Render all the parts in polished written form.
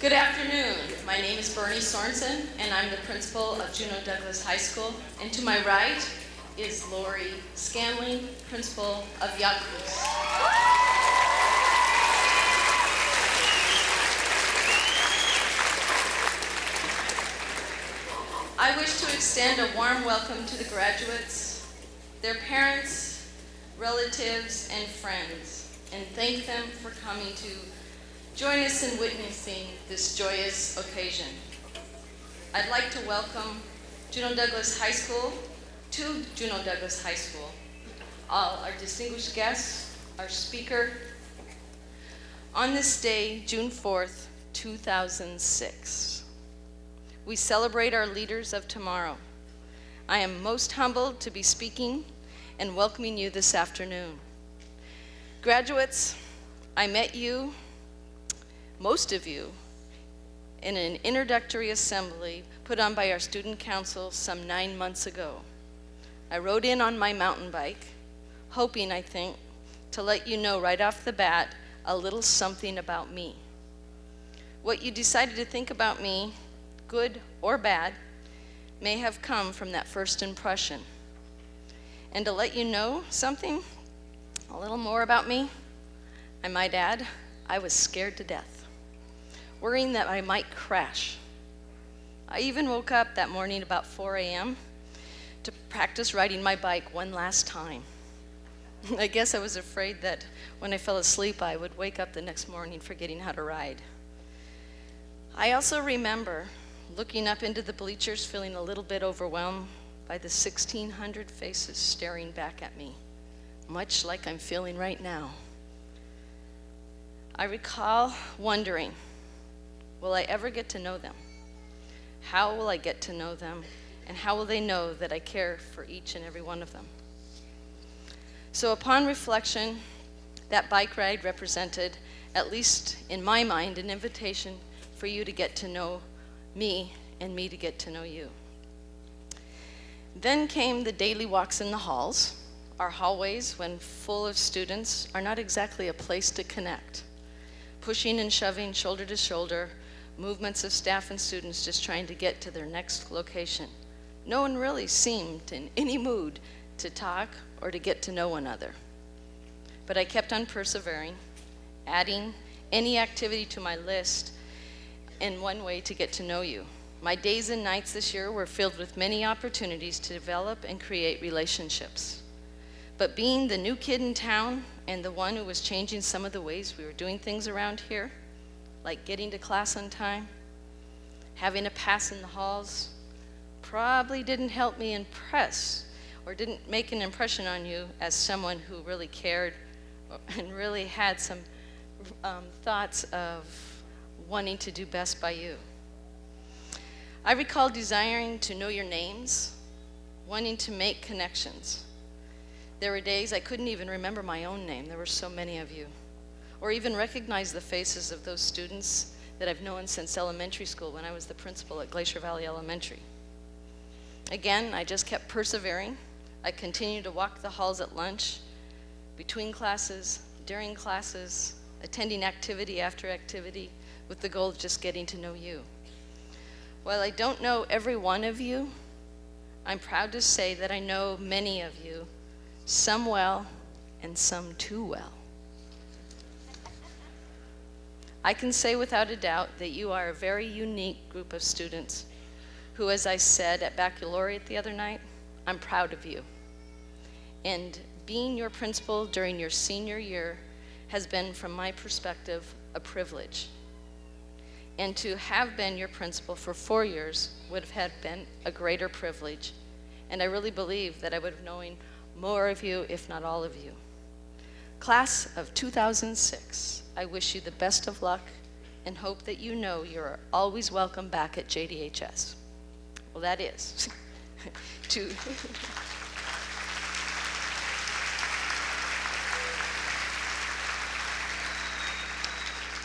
Good afternoon. My name is Bernie Sorensen, and I'm the principal of Juneau Douglas High School. And to my right is Lori Scanlon, principal of Yakuts. I wish to extend a warm welcome to the graduates, their parents, relatives, and friends, and thank them for coming to join us in witnessing this joyous occasion. I'd like to welcome Juneau Douglas High School to Juneau Douglas High School, all our distinguished guests, our speaker. On this day, June 4th, 2006, we celebrate our leaders of tomorrow. I am most humbled to be speaking and welcoming you this afternoon. Graduates, I met you, most of you, in an introductory assembly put on by our student council some 9 months ago. I rode in on my mountain bike, hoping, I think, to let you know right off the bat a little something about me. What you decided to think about me, good or bad, may have come from that first impression. And to let you know something, a little more about me, I might add, I was scared to death, worrying that I might crash. I even woke up that morning about 4 a.m. to practice riding my bike one last time. I guess I was afraid that when I fell asleep, I would wake up the next morning forgetting how to ride. I also remember looking up into the bleachers, feeling a little bit overwhelmed by the 1,600 faces staring back at me, much like I'm feeling right now. I recall wondering, will I ever get to know them? How will I get to know them? And how will they know that I care for each and every one of them? So upon reflection, that bike ride represented, at least in my mind, an invitation for you to get to know me and me to get to know you. Then came the daily walks in the halls. Our hallways, when full of students, are not exactly a place to connect. Pushing and shoving shoulder to shoulder, movements of staff and students just trying to get to their next location. No one really seemed in any mood to talk or to get to know one another. But I kept on persevering, adding any activity to my list in one way to get to know you. My days and nights this year were filled with many opportunities to develop and create relationships. But being the new kid in town and the one who was changing some of the ways we were doing things around here, like getting to class on time, having a pass in the halls, probably didn't help me impress or didn't make an impression on you as someone who really cared and really had some thoughts of wanting to do best by you. I recall desiring to know your names, wanting to make connections. There were days I couldn't even remember my own name. There were so many of you. Or even recognize the faces of those students that I've known since elementary school when I was the principal at Glacier Valley Elementary. Again, I just kept persevering. I continued to walk the halls at lunch, between classes, during classes, attending activity after activity with the goal of just getting to know you. While I don't know every one of you, I'm proud to say that I know many of you, some well and some too well. I can say without a doubt that you are a very unique group of students who, as I said at baccalaureate the other night, I'm proud of you. And being your principal during your senior year has been, from my perspective, a privilege. And to have been your principal for 4 years would have been a greater privilege. And I really believe that I would have known more of you, if not all of you. Class of 2006, I wish you the best of luck and hope that you know you're always welcome back at JDHS. Well, that is.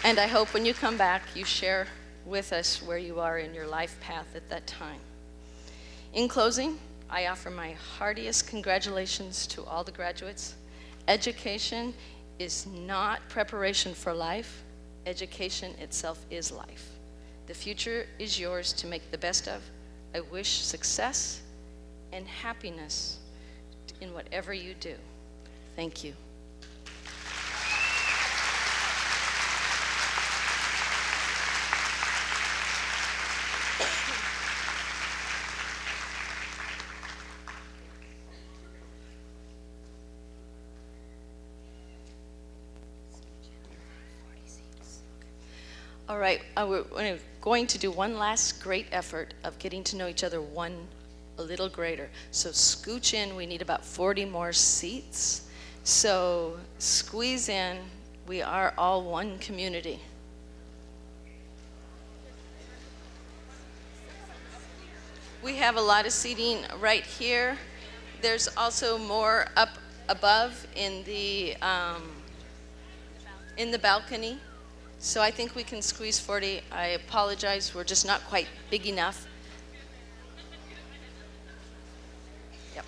And I hope when you come back, you share with us where you are in your life path at that time. In closing, I offer my heartiest congratulations to all the graduates. Education is not preparation for life. Education itself is life. The future is yours to make the best of. I wish success and happiness in whatever you do. Thank you. All right, we're going to do one last great effort of getting to know each other a little greater. So scooch in, we need about 40 more seats. So squeeze in, we are all one community. We have a lot of seating right here. There's also more up above in the balcony. So I think we can squeeze 40. I apologize, we're just not quite big enough. Yep.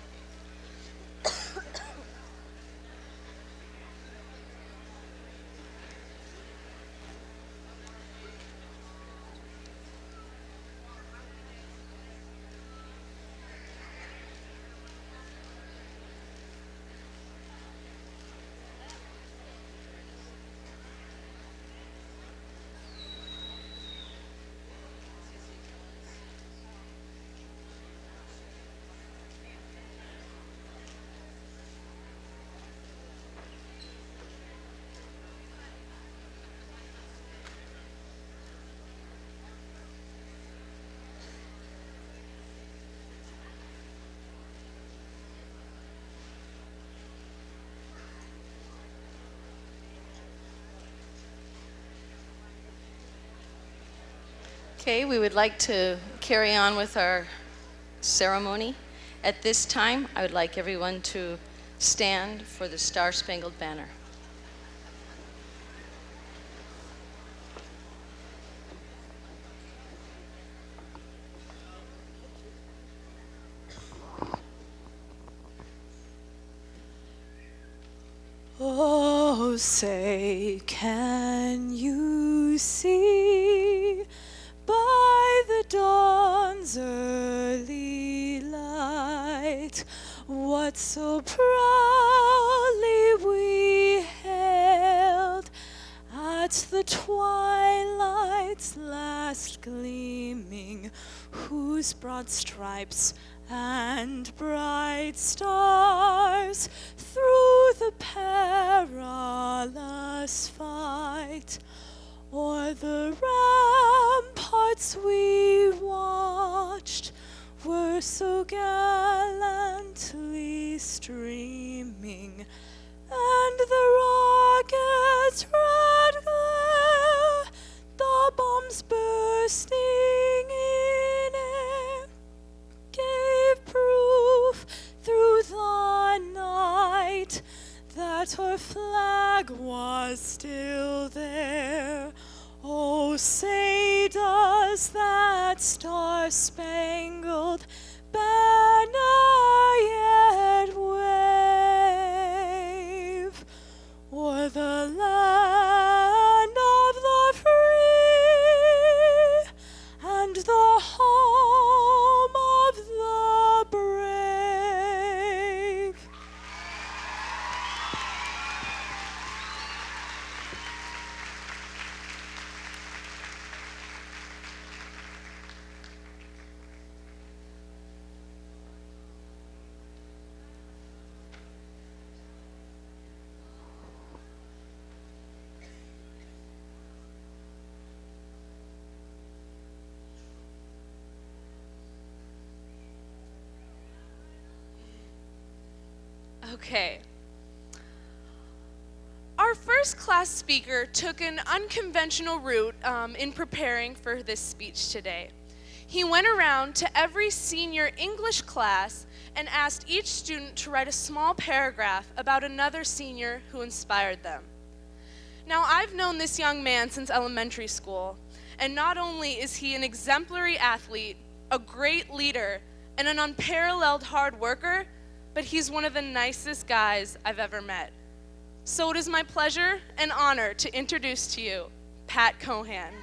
Okay, we would like to carry on with our ceremony. At this time, I would like everyone to stand for the Star-Spangled Banner. Oh, say, can you see by the dawn's early light what so proudly we hailed at the twilight's last gleaming, whose broad stripes and bright stars through the perilous fight o'er the ramparts we watched were so gallantly streaming, and the rocket's red glare, the bombs bursting in air, gave proof through the night that her flag was still there. Oh, say does that star-spangled banner yet wave o'er the land of the free and the home of the brave? Okay. Our first class speaker took an unconventional route in preparing for this speech today. He went around to every senior English class and asked each student to write a small paragraph about another senior who inspired them. Now, I've known this young man since elementary school, and not only is he an exemplary athlete, a great leader, and an unparalleled hard worker, but he's one of the nicest guys I've ever met. So it is my pleasure and honor to introduce to you Pat Cohan.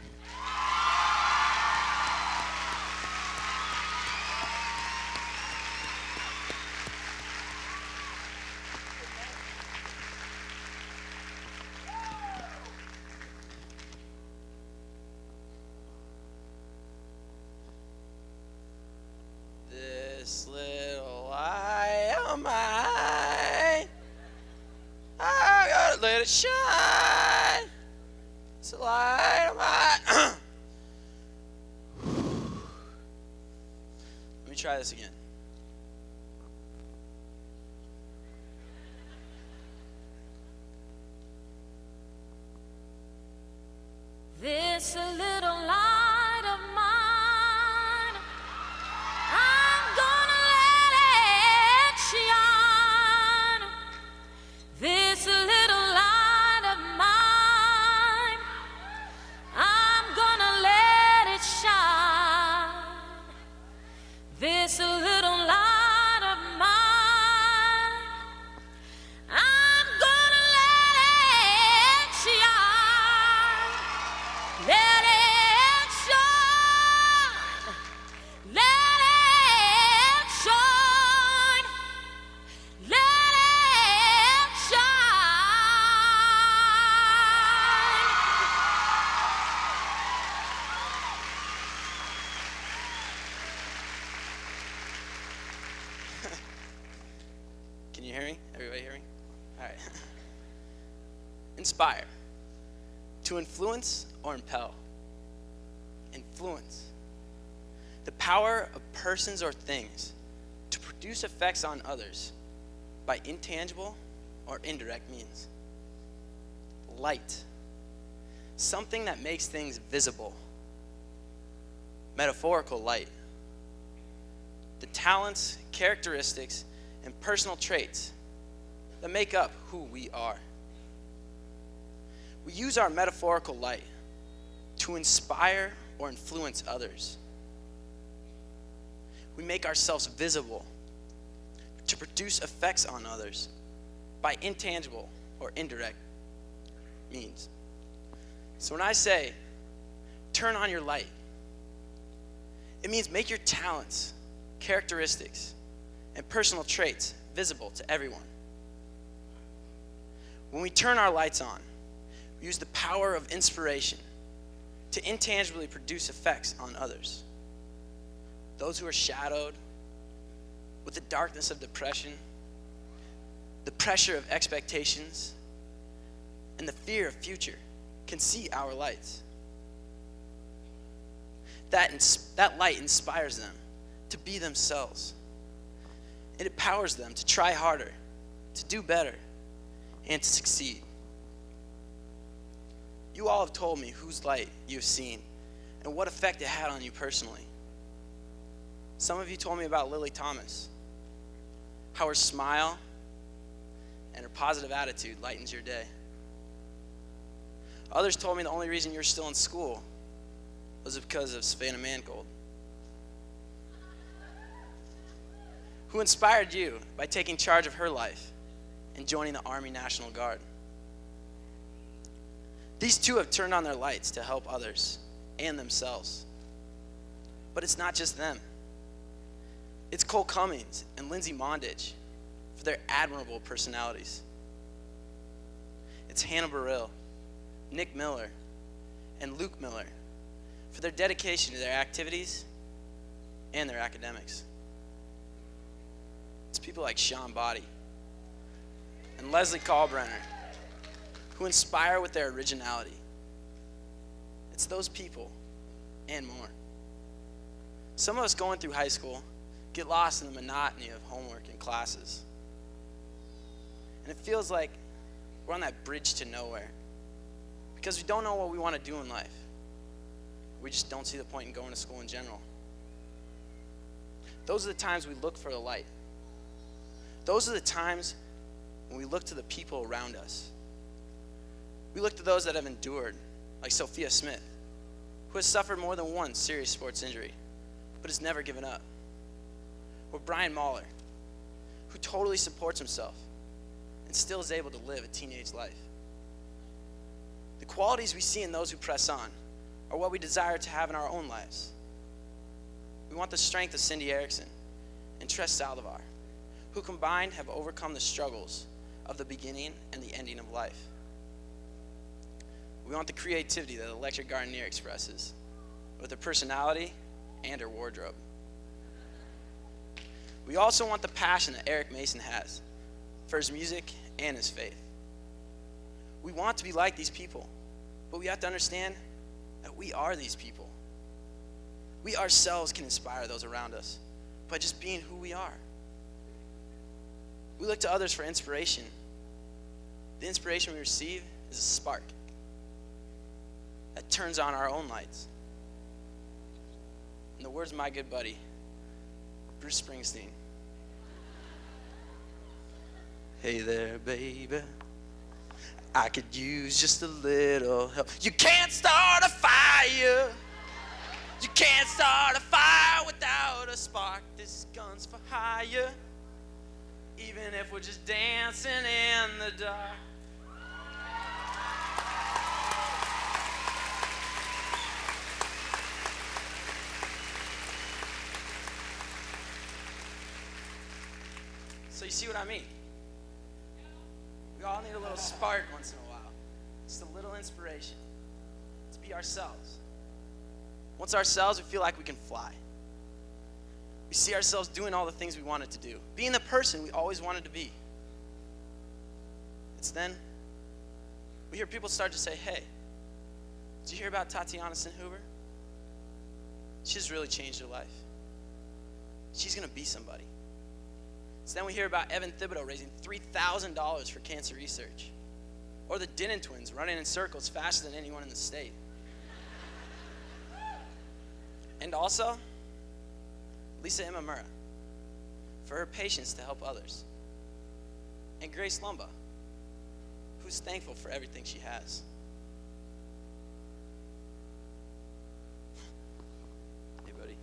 This little eye of mine, I gotta let it shine. It's a light of mine. try this again. This little light of mine, I'm gonna let it shine. This little light of mine, I'm gonna let it shine. This little light of mine, I'm gonna let it shine. Let it shine. Let it shine. Let it shine. Can you hear me? Everybody hear me? All right. Inspire. To influence or impel. Influence. The power of persons or things to produce effects on others by intangible or indirect means. Light. Something that makes things visible. Metaphorical light. The talents, characteristics, and personal traits that make up who we are. We use our metaphorical light to inspire or influence others. We make ourselves visible to produce effects on others by intangible or indirect means. So when I say, turn on your light, it means make your talents, characteristics, and personal traits visible to everyone. When we turn our lights on, we use the power of inspiration to intangibly produce effects on others. Those who are shadowed with the darkness of depression, the pressure of expectations, and the fear of future can see our lights. That light inspires them to be themselves. It empowers them to try harder, to do better, and to succeed. You all have told me whose light you've seen and what effect it had on you personally. Some of you told me about Lily Thomas, how her smile and her positive attitude lightens your day. Others told me the only reason you're still in school was because of Savannah Mangold. Who inspired you by taking charge of her life and joining the Army National Guard. These two have turned on their lights to help others and themselves. But it's not just them. It's Cole Cummings and Lindsay Mondage for their admirable personalities. It's Hannah Burrill, Nick Miller, and Luke Miller for their dedication to their activities and their academics. It's people like Sean Body and Leslie Kalbrenner who inspire with their originality. It's those people and more. Some of us going through high school get lost in the monotony of homework and classes. And it feels like we're on that bridge to nowhere because we don't know what we want to do in life. We just don't see the point in going to school in general. Those are the times we look for the light. Those are the times when we look to the people around us. We look to those that have endured, like Sophia Smith, who has suffered more than one serious sports injury, but has never given up. Or Brian Mahler, who totally supports himself and still is able to live a teenage life. The qualities we see in those who press on are what we desire to have in our own lives. We want the strength of Cindy Erickson and Tress Saldivar, who combined have overcome the struggles of the beginning and the ending of life. We want the creativity that Electric Gardenier expresses with her personality and her wardrobe. We also want the passion that Eric Mason has for his music and his faith. We want to be like these people, but we have to understand that we are these people. We ourselves can inspire those around us by just being who we are. We look to others for inspiration. The inspiration we receive is a spark that turns on our own lights. In the words of my good buddy, Bruce Springsteen. Hey there, baby. I could use just a little help. You can't start a fire. You can't start a fire without a spark. This gun's for hire. Even if we're just dancing in the dark. So you see what I mean? We all need a little spark once in a while. Just a little inspiration to be ourselves. Once ourselves, we feel like we can fly. We see ourselves doing all the things we wanted to do, being the person we always wanted to be. It's then we hear people start to say, hey, did you hear about Tatiana Sinhuber? She's really changed her life. She's going to be somebody. So then we hear about Evan Thibodeau raising $3,000 for cancer research. Or the Dinnan twins running in circles faster than anyone in the state. And also, Lisa Imamura for her patience to help others. And Grace Lumba, who's thankful for everything she has. Hey, buddy.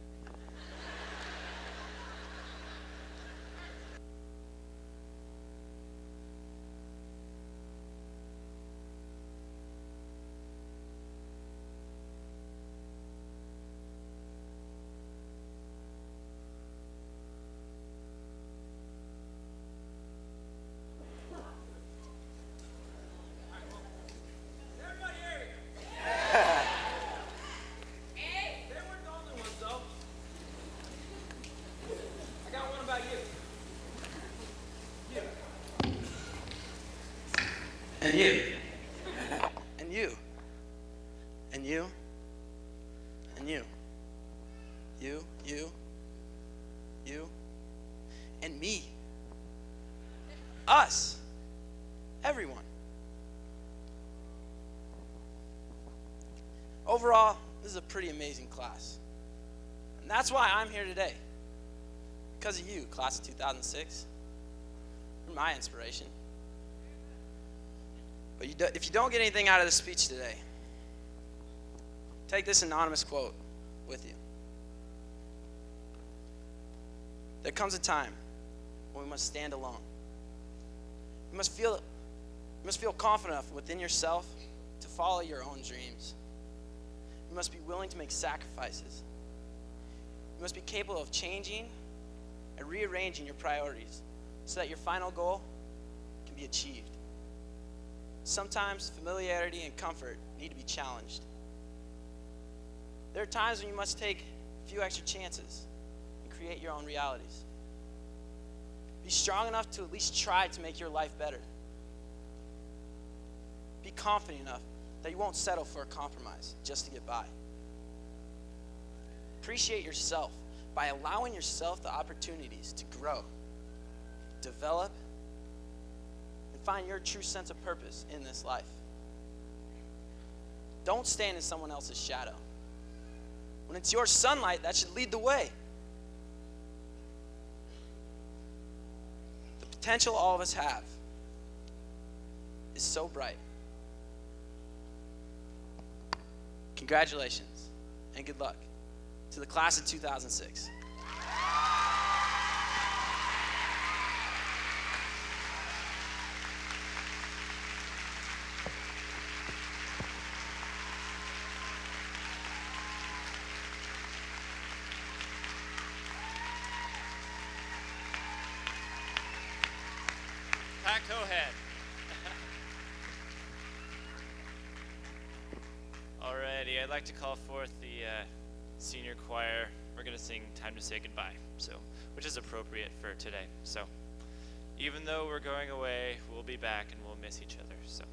And you, and you, and you, and you, you, and me, us, everyone. Overall, this is a pretty amazing class. And that's why I'm here today. Because of you, class of 2006. You're my inspiration. But if you don't get anything out of this speech today, take this anonymous quote with you. There comes a time when we must stand alone. You must feel confident enough within yourself to follow your own dreams. You must be willing to make sacrifices. You must be capable of changing and rearranging your priorities so that your final goal can be achieved. Sometimes familiarity and comfort need to be challenged. There are times when you must take a few extra chances and create your own realities. Be strong enough to at least try to make your life better. Be confident enough that you won't settle for a compromise just to get by. Appreciate yourself by allowing yourself the opportunities to grow, develop, and find your true sense of purpose in this life. Don't stand in someone else's shadow. When it's your sunlight, that should lead the way. The potential all of us have is so bright. Congratulations and good luck to the class of 2006. Go ahead. Alrighty, I'd like to call forth the senior choir. We're going to sing Time to Say Goodbye, which is appropriate for today. So even though we're going away, we'll be back and we'll miss each other. So.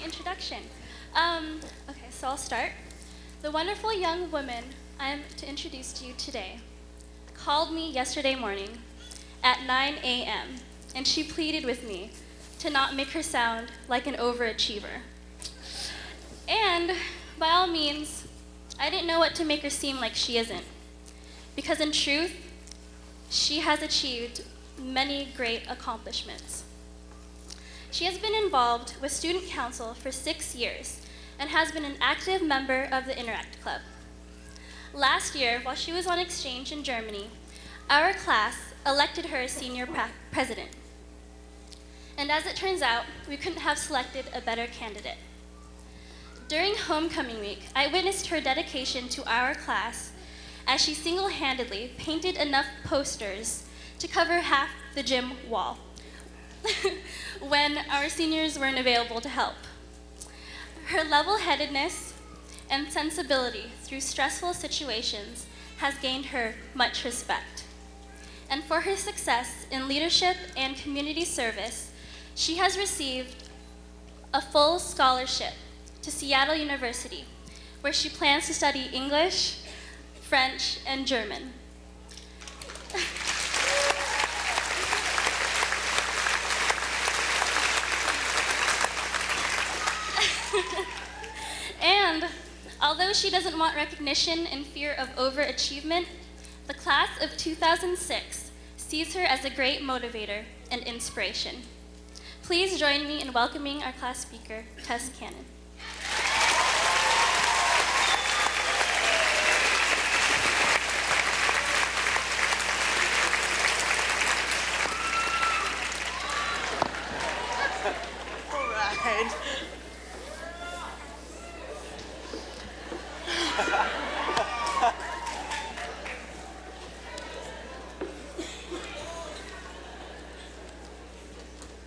introduction. Okay, so I'll start. The wonderful young woman I am to introduce to you today called me yesterday morning at 9 a.m. and she pleaded with me to not make her sound like an overachiever. And by all means, I didn't know what to make her seem like she isn't. Because in truth, she has achieved many great accomplishments. She has been involved with Student Council for 6 years and has been an active member of the Interact Club. Last year, while she was on exchange in Germany, our class elected her as senior president. And as it turns out, we couldn't have selected a better candidate. During homecoming week, I witnessed her dedication to our class as she single-handedly painted enough posters to cover half the gym wall when our seniors weren't available to help. Her level-headedness and sensibility through stressful situations has gained her much respect. And for her success in leadership and community service, she has received a full scholarship to Seattle University, where she plans to study English, French, and German. And although she doesn't want recognition in fear of overachievement, the class of 2006 sees her as a great motivator and inspiration. Please join me in welcoming our class speaker, Tess Cannon. All right.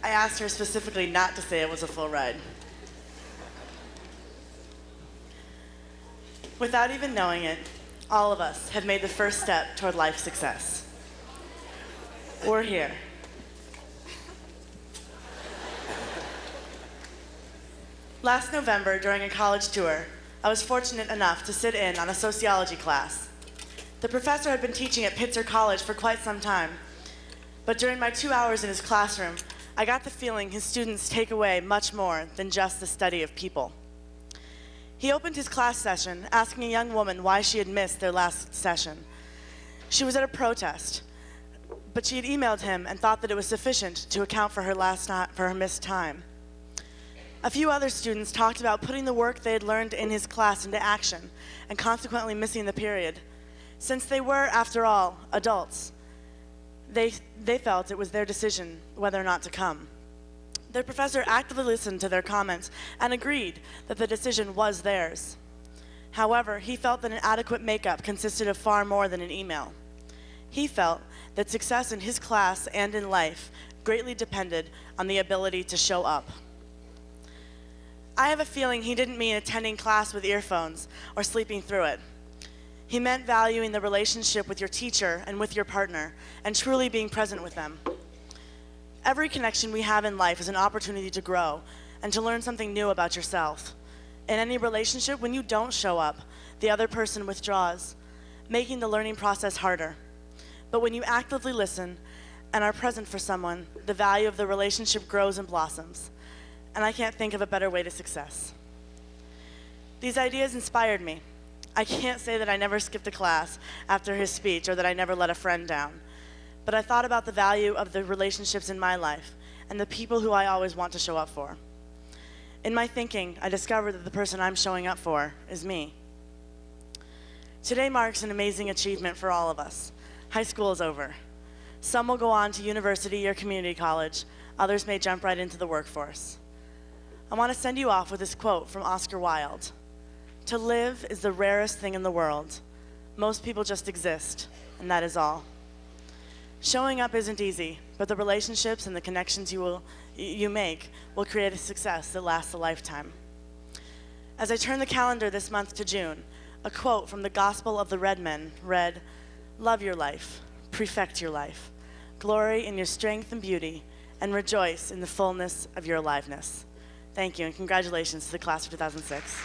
I asked her specifically not to say it was a full ride. Without even knowing it, all of us have made the first step toward life success. We're here. Last November, during a college tour, I was fortunate enough to sit in on a sociology class. The professor had been teaching at Pitzer College for quite some time, but during my 2 hours in his classroom, I got the feeling his students take away much more than just the study of people. He opened his class session asking a young woman why she had missed their last session. She was at a protest, but she had emailed him and thought that it was sufficient to account for her missed time. A few other students talked about putting the work they had learned in his class into action and consequently missing the period. Since they were, after all, adults, they felt it was their decision whether or not to come. Their professor actively listened to their comments and agreed that the decision was theirs. However, he felt that an adequate makeup consisted of far more than an email. He felt that success in his class and in life greatly depended on the ability to show up. I have a feeling he didn't mean attending class with earphones or sleeping through it. He meant valuing the relationship with your teacher and with your partner and truly being present with them. Every connection we have in life is an opportunity to grow and to learn something new about yourself. In any relationship, when you don't show up, the other person withdraws, making the learning process harder. But when you actively listen and are present for someone, the value of the relationship grows and blossoms. And I can't think of a better way to success. These ideas inspired me. I can't say that I never skipped a class after his speech or that I never let a friend down. But I thought about the value of the relationships in my life and the people who I always want to show up for. In my thinking, I discovered that the person I'm showing up for is me. Today marks an amazing achievement for all of us. High school is over. Some will go on to university or community college. Others may jump right into the workforce. I want to send you off with this quote from Oscar Wilde. "To live is the rarest thing in the world. Most people just exist, and that is all." Showing up isn't easy, but the relationships and the connections you make will create a success that lasts a lifetime. As I turn the calendar this month to June, a quote from the Gospel of the Red Men read, "Love your life, perfect your life, glory in your strength and beauty, and rejoice in the fullness of your aliveness." Thank you, and congratulations to the class of 2006.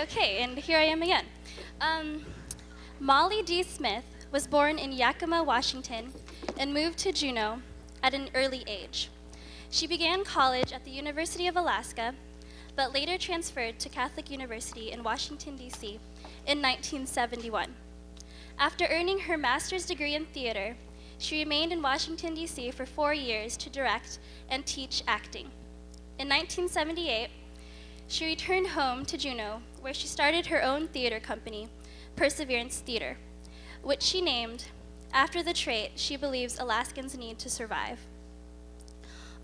Okay, and here I am again. Molly D. Smith was born in Yakima, Washington, and moved to Juneau at an early age. She began college at the University of Alaska, but later transferred to Catholic University in Washington, D.C. in 1971. After earning her master's degree in theater, she remained in Washington, D.C. for 4 years to direct and teach acting. In 1978, she returned home to Juneau, where she started her own theater company, Perseverance Theater, which she named after the trait she believes Alaskans need to survive.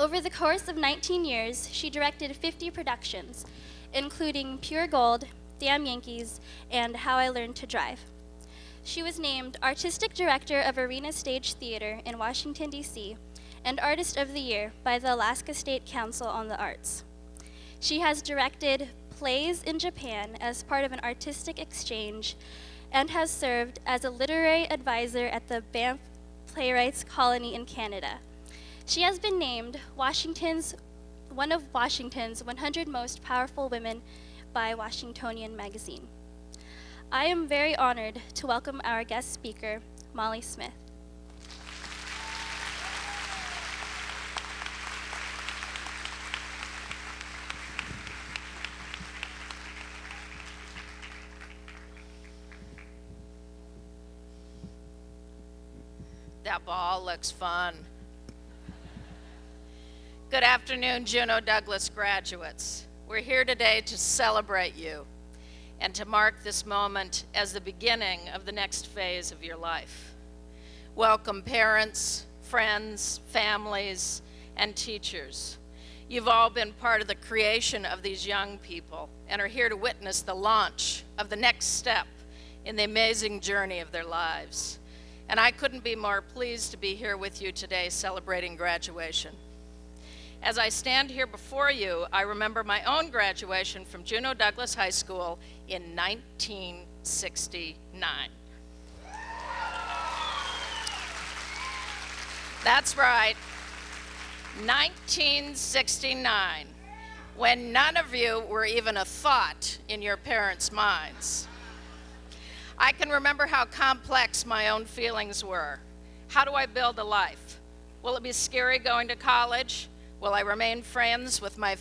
Over the course of 19 years, she directed 50 productions, including Pure Gold, Damn Yankees, and How I Learned to Drive. She was named Artistic Director of Arena Stage Theater in Washington, D.C., and Artist of the Year by the Alaska State Council on the Arts. She has directed plays in Japan as part of an artistic exchange and has served as a literary advisor at the Banff Playwrights Colony in Canada. She has been named one of Washington's 100 Most Powerful Women by Washingtonian Magazine. I am very honored to welcome our guest speaker, Molly Smith. That ball looks fun. Good afternoon, Juneau Douglas graduates. We're here today to celebrate you and to mark this moment as the beginning of the next phase of your life. Welcome parents, friends, families, and teachers. You've all been part of the creation of these young people and are here to witness the launch of the next step in the amazing journey of their lives. And I couldn't be more pleased to be here with you today celebrating graduation. As I stand here before you, I remember my own graduation from Juneau Douglas High School in 1969. That's right, 1969, when none of you were even a thought in your parents' minds. I can remember how complex my own feelings were. How do I build a life? Will it be scary going to college? Will I remain friends with my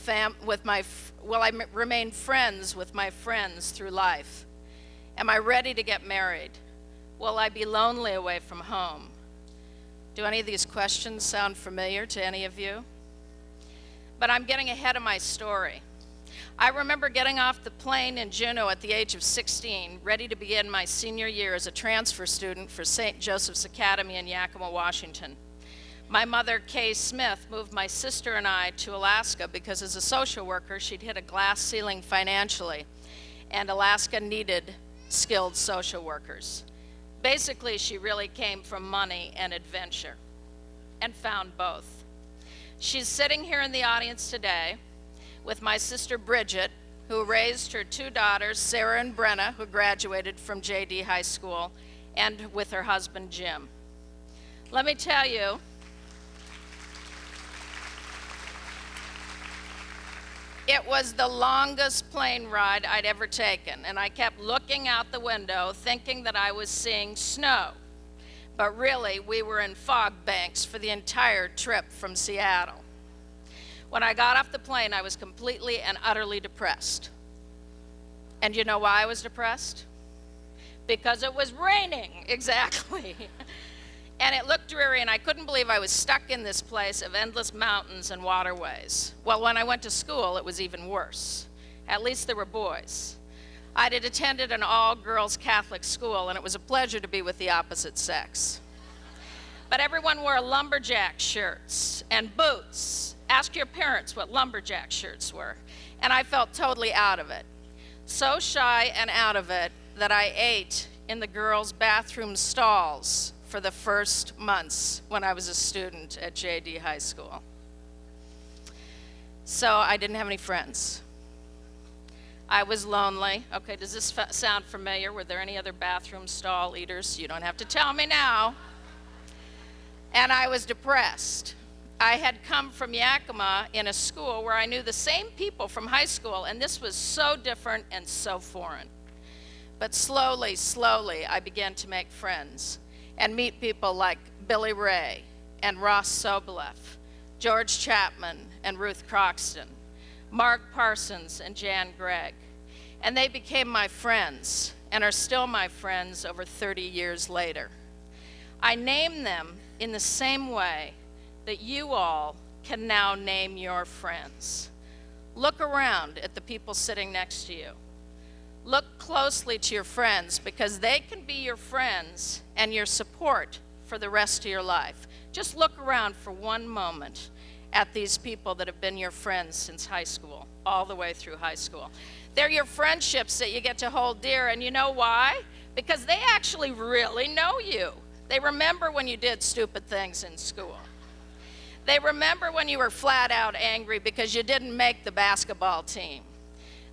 remain friends with my friends through life? Am I ready to get married? Will I be lonely away from home? Do any of these questions sound familiar to any of you? But I'm getting ahead of my story. I remember getting off the plane in Juneau at the age of 16, ready to begin my senior year as a transfer student for St. Joseph's Academy in Yakima, Washington. My mother, Kay Smith, moved my sister and I to Alaska because as a social worker, she'd hit a glass ceiling financially, and Alaska needed skilled social workers. Basically, she really came from money and adventure, and found both. She's sitting here in the audience today with my sister Bridget, who raised her two daughters, Sarah and Brenna, who graduated from JD High School, and with her husband, Jim. Let me tell you, it was the longest plane ride I'd ever taken, and I kept looking out the window thinking that I was seeing snow. But really, we were in fog banks for the entire trip from Seattle. When I got off the plane, I was completely and utterly depressed. And you know why I was depressed? Because it was raining, exactly. And it looked dreary, and I couldn't believe I was stuck in this place of endless mountains and waterways. Well, when I went to school, it was even worse. At least there were boys. I had attended an all-girls Catholic school, and it was a pleasure to be with the opposite sex. But everyone wore lumberjack shirts and boots. Ask your parents what lumberjack shirts were. And I felt totally out of it. So shy and out of it that I ate in the girls' bathroom stalls for the first months when I was a student at JD High School. So I didn't have any friends. I was lonely. Okay, does this sound familiar? Were there any other bathroom stall eaters? You don't have to tell me now. And I was depressed. I had come from Yakima in a school where I knew the same people from high school, and this was so different and so foreign. But slowly, I began to make friends and meet people like Billy Ray and Ross Soboleff, George Chapman and Ruth Croxton, Mark Parsons and Jan Gregg. And they became my friends and are still my friends over 30 years later. I name them in the same way that you all can now name your friends. Look around at the people sitting next to you. Look closely to your friends, because they can be your friends and your support for the rest of your life. Just look around for one moment at these people that have been your friends since high school, all the way through high school. They're your friendships that you get to hold dear, and you know why? Because they actually really know you. They remember when you did stupid things in school. They remember when you were flat out angry because you didn't make the basketball team.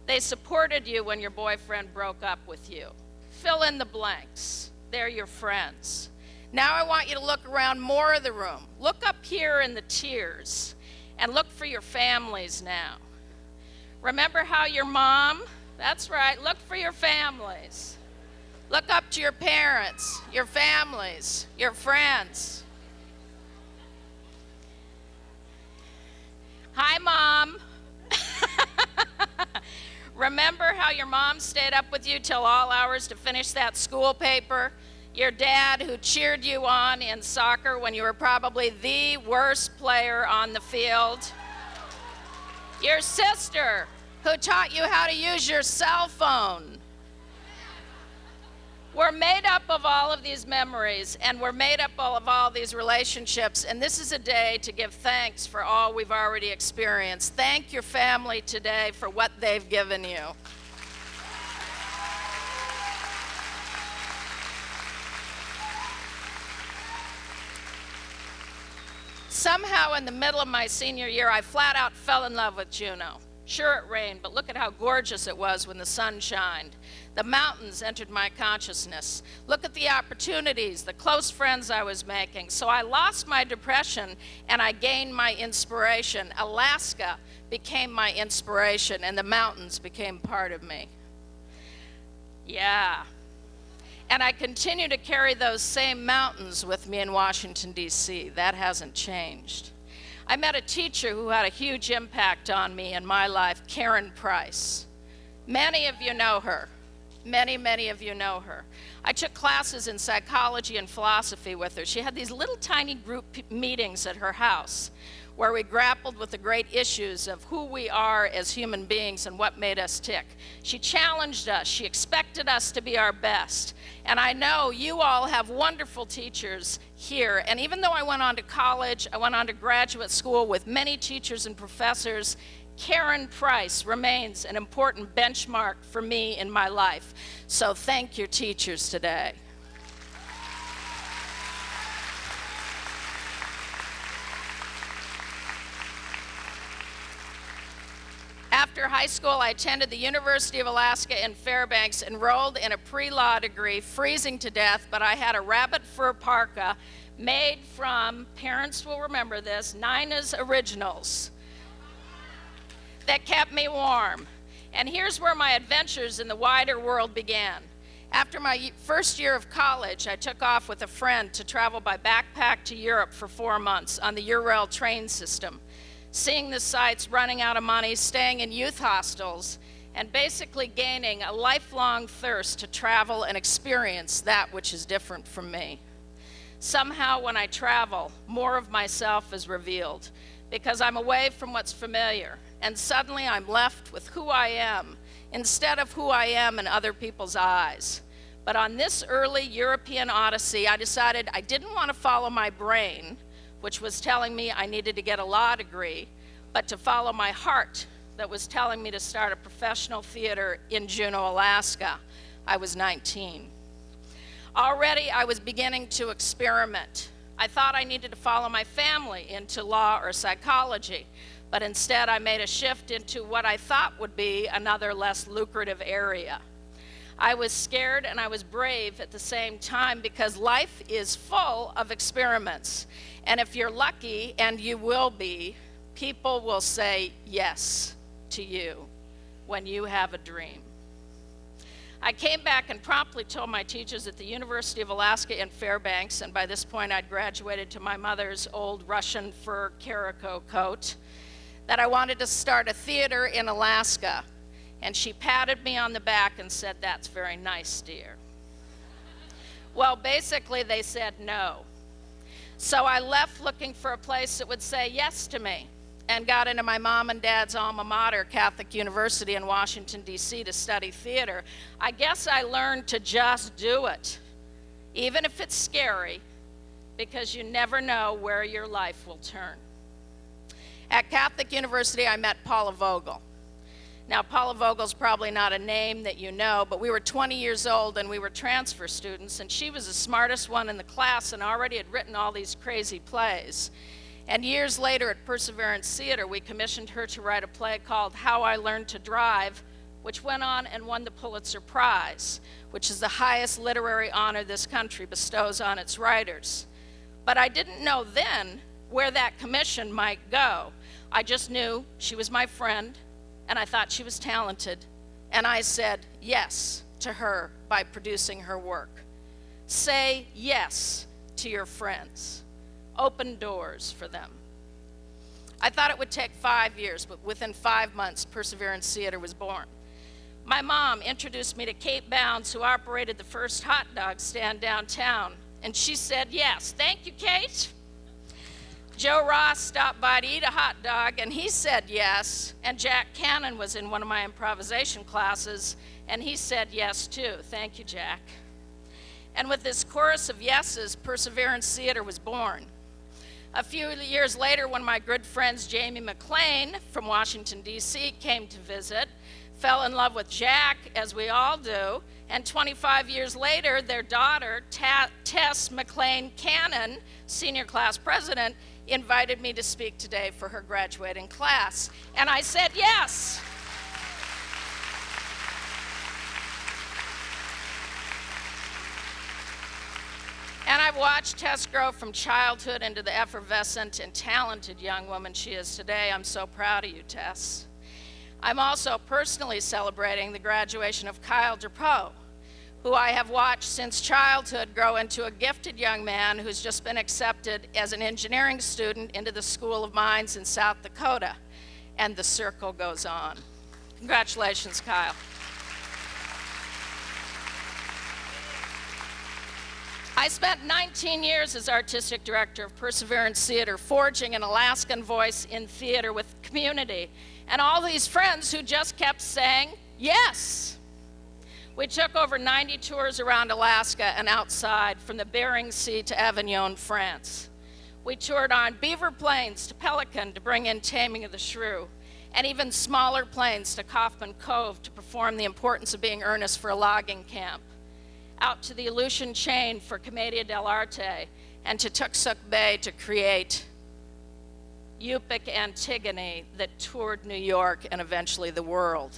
They supported you when your boyfriend broke up with you. Fill in the blanks. They're your friends. Now I want you to look around more of the room. Look up here in the tiers and look for your families now. Remember how your mom, that's right, look for your families. Look up to your parents, your families, your friends. Hi, Mom. Remember how your mom stayed up with you till all hours to finish that school paper? Your dad who cheered you on in soccer when you were probably the worst player on the field? Your sister who taught you how to use your cell phone? We're made up of all of these memories, and we're made up of all these relationships, and this is a day to give thanks for all we've already experienced. Thank your family today for what they've given you. Somehow in the middle of my senior year, I flat out fell in love with Juneau. Sure, it rained, but look at how gorgeous it was when the sun shined. The mountains entered my consciousness. Look at the opportunities, the close friends I was making. So I lost my depression and I gained my inspiration. Alaska became my inspiration and the mountains became part of me. Yeah. And I continue to carry those same mountains with me in Washington, D.C. That hasn't changed. I met a teacher who had a huge impact on me in my life, Karen Price. Many of you know her. Many of you know her. I took classes in psychology and philosophy with her. She had these little tiny group meetings at her house where we grappled with the great issues of who we are as human beings and what made us tick. She challenged us. She expected us to be our best. And I know you all have wonderful teachers here. And even though I went on to college, I went on to graduate school with many teachers and professors, Karen Price remains an important benchmark for me in my life. So thank your teachers today. After high school, I attended the University of Alaska in Fairbanks, enrolled in a pre-law degree, freezing to death, but I had a rabbit fur parka made from, parents will remember this, Nina's Originals that kept me warm. And here's where my adventures in the wider world began. After my first year of college, I took off with a friend to travel by backpack to Europe for 4 months on the Eurail train system, seeing the sights, running out of money, staying in youth hostels, and basically gaining a lifelong thirst to travel and experience that which is different from me. Somehow when I travel, more of myself is revealed because I'm away from what's familiar, and suddenly I'm left with who I am instead of who I am in other people's eyes. But on this early European odyssey, I decided I didn't want to follow my brain, which was telling me I needed to get a law degree, but to follow my heart that was telling me to start a professional theater in Juneau, Alaska. I was 19. Already I was beginning to experiment. I thought I needed to follow my family into law or psychology, but instead I made a shift into what I thought would be another less lucrative area. I was scared and I was brave at the same time because life is full of experiments. And if you're lucky, and you will be, people will say yes to you when you have a dream. I came back and promptly told my teachers at the University of Alaska in Fairbanks, and by this point I'd graduated to my mother's old Russian fur calico coat, that I wanted to start a theater in Alaska. And she patted me on the back and said, "That's very nice, dear." Well, basically they said no. So I left looking for a place that would say yes to me, and got into my mom and dad's alma mater, Catholic University in Washington, D.C. to study theater. I guess I learned to just do it, even if it's scary, because you never know where your life will turn. At Catholic University, I met Paula Vogel. Now, Paula Vogel's probably not a name that you know, but we were 20 years old and we were transfer students, and she was the smartest one in the class and already had written all these crazy plays. And years later at Perseverance Theater, we commissioned her to write a play called How I Learned to Drive, which went on and won the Pulitzer Prize, which is the highest literary honor this country bestows on its writers. But I didn't know then where that commission might go. I just knew she was my friend, and I thought she was talented, and I said yes to her by producing her work. Say yes to your friends. Open doors for them. I thought it would take 5 years, but within 5 months, Perseverance Theater was born. My mom introduced me to Kate Bounds, who operated the first hot dog stand downtown, and she said yes. Thank you, Kate. Joe Ross stopped by to eat a hot dog, and he said yes. And Jack Cannon was in one of my improvisation classes, and he said yes too. Thank you, Jack. And with this chorus of yeses, Perseverance Theater was born. A few years later, when my good friends Jamie McLean from Washington, D.C. came to visit, fell in love with Jack, as we all do, and 25 years later, their daughter, Tess McLean Cannon, senior class president, invited me to speak today for her graduating class. And I said yes. And I've watched Tess grow from childhood into the effervescent and talented young woman she is today. I'm so proud of you, Tess. I'm also personally celebrating the graduation of Kyle Drapeau, who I have watched since childhood grow into a gifted young man who's just been accepted as an engineering student into the School of Mines in South Dakota. And the circle goes on. Congratulations, Kyle. I spent 19 years as artistic director of Perseverance Theater, forging an Alaskan voice in theater with community, and all these friends who just kept saying yes. We took over 90 tours around Alaska and outside, from the Bering Sea to Avignon, France. We toured on beaver planes to Pelican to bring in Taming of the Shrew, and even smaller planes to Kaufman Cove to perform The Importance of Being Earnest for a logging camp, out to the Aleutian Chain for Commedia dell'arte, and to Tuxuk Bay to create Yupik Antigone that toured New York and eventually the world.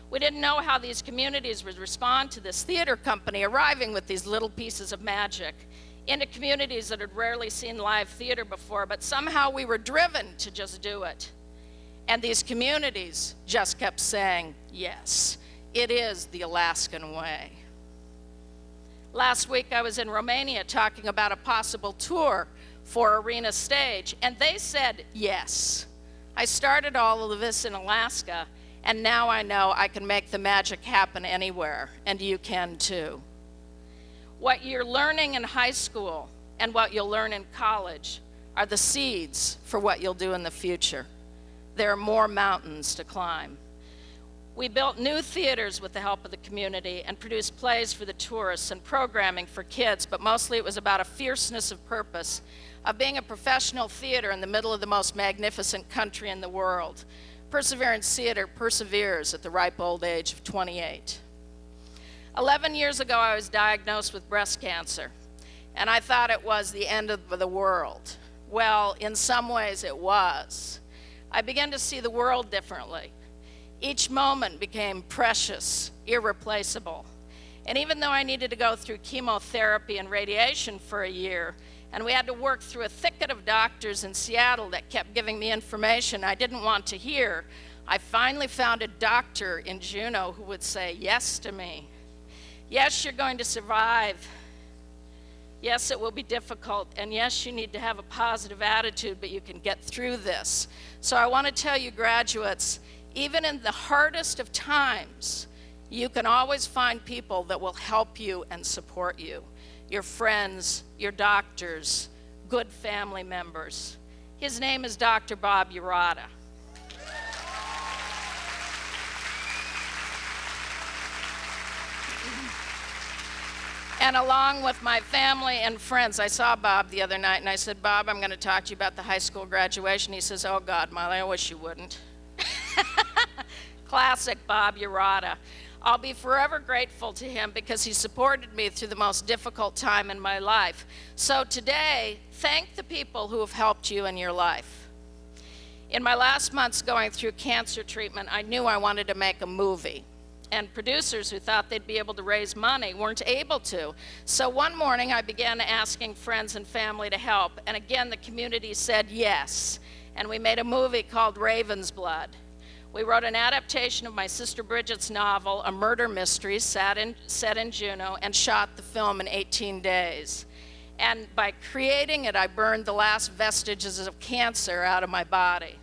We didn't know how these communities would respond to this theater company arriving with these little pieces of magic into communities that had rarely seen live theater before, but somehow we were driven to just do it. And these communities just kept saying, yes, it is the Alaskan way. Last week I was in Romania talking about a possible tour for Arena Stage, and they said yes. I started all of this in Alaska, and now I know I can make the magic happen anywhere, and you can too. What you're learning in high school and what you'll learn in college are the seeds for what you'll do in the future. There are more mountains to climb. We built new theaters with the help of the community and produced plays for the tourists and programming for kids, but mostly it was about a fierceness of purpose, of being a professional theater in the middle of the most magnificent country in the world. Perseverance Theater perseveres at the ripe old age of 28. 11 years ago, I was diagnosed with breast cancer, and I thought it was the end of the world. Well, in some ways it was. I began to see the world differently. Each moment became precious, irreplaceable. And even though I needed to go through chemotherapy and radiation for a year, and we had to work through a thicket of doctors in Seattle that kept giving me information I didn't want to hear, I finally found a doctor in Juneau who would say yes to me. Yes, you're going to survive. Yes, it will be difficult, and yes, you need to have a positive attitude, but you can get through this. So I want to tell you, graduates, even in the hardest of times, you can always find people that will help you and support you. Your friends, your doctors, good family members. His name is Dr. Bob Urata. And along with my family and friends, I saw Bob the other night and I said, Bob, I'm going to talk to you about the high school graduation. He says, oh God, Molly, I wish you wouldn't. Classic Bob Urata. I'll be forever grateful to him because he supported me through the most difficult time in my life. So today, thank the people who have helped you in your life. In my last months going through cancer treatment, I knew I wanted to make a movie. And producers who thought they'd be able to raise money weren't able to. So one morning I began asking friends and family to help, and again the community said yes. And we made a movie called Raven's Blood. We wrote an adaptation of my sister Bridget's novel, a murder mystery set in Juneau, and shot the film in 18 days. And by creating it, I burned the last vestiges of cancer out of my body.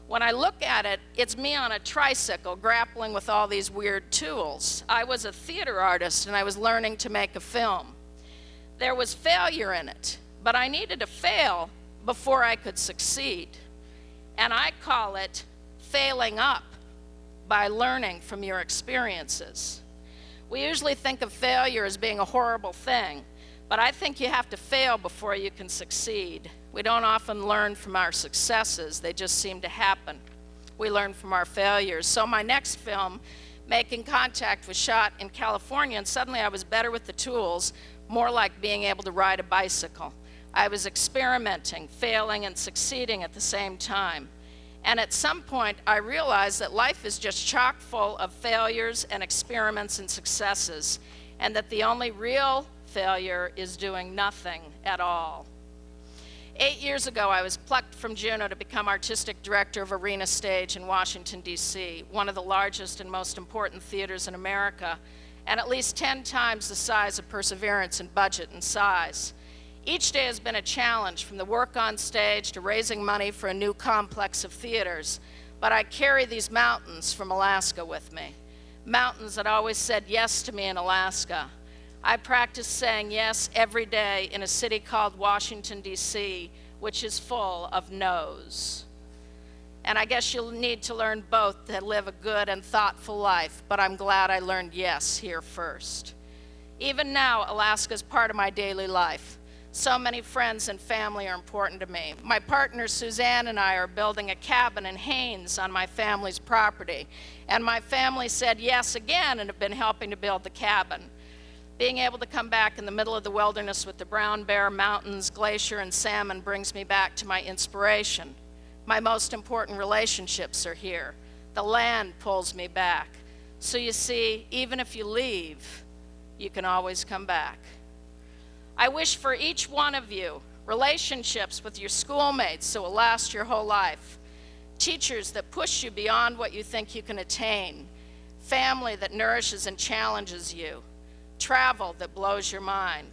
When I look at it, it's me on a tricycle grappling with all these weird tools. I was a theater artist and I was learning to make a film. There was failure in it, but I needed to fail before I could succeed. And I call it failing up by learning from your experiences. We usually think of failure as being a horrible thing, but I think you have to fail before you can succeed. We don't often learn from our successes, they just seem to happen. We learn from our failures. So my next film, Making Contact, was shot in California, and suddenly I was better with the tools, more like being able to ride a bicycle. I was experimenting, failing, and succeeding at the same time. And at some point, I realized that life is just chock full of failures and experiments and successes, and that the only real failure is doing nothing at all. 8 years ago, I was plucked from Juneau to become artistic director of Arena Stage in Washington, D.C., one of the largest and most important theaters in America, and at least 10 times the size of Perseverance in budget and size. Each day has been a challenge, from the work on stage to raising money for a new complex of theaters. But I carry these mountains from Alaska with me, mountains that always said yes to me in Alaska. I practice saying yes every day in a city called Washington, D.C., which is full of no's. And I guess you'll need to learn both to live a good and thoughtful life, but I'm glad I learned yes here first. Even now, Alaska is part of my daily life. So many friends and family are important to me. My partner Suzanne and I are building a cabin in Haines on my family's property, and my family said yes again and have been helping to build the cabin. Being able to come back in the middle of the wilderness with the brown bear, mountains, glacier, and salmon brings me back to my inspiration. My most important relationships are here. The land pulls me back. So you see, even if you leave, you can always come back. I wish for each one of you relationships with your schoolmates so it will last your whole life, teachers that push you beyond what you think you can attain, family that nourishes and challenges you, travel that blows your mind,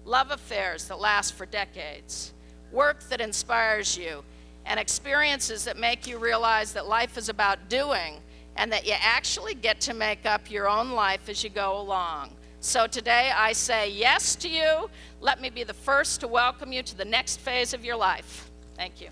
love affairs that last for decades, work that inspires you, and experiences that make you realize that life is about doing and that you actually get to make up your own life as you go along. So today I say yes to you. Let me be the first to welcome you to the next phase of your life. Thank you.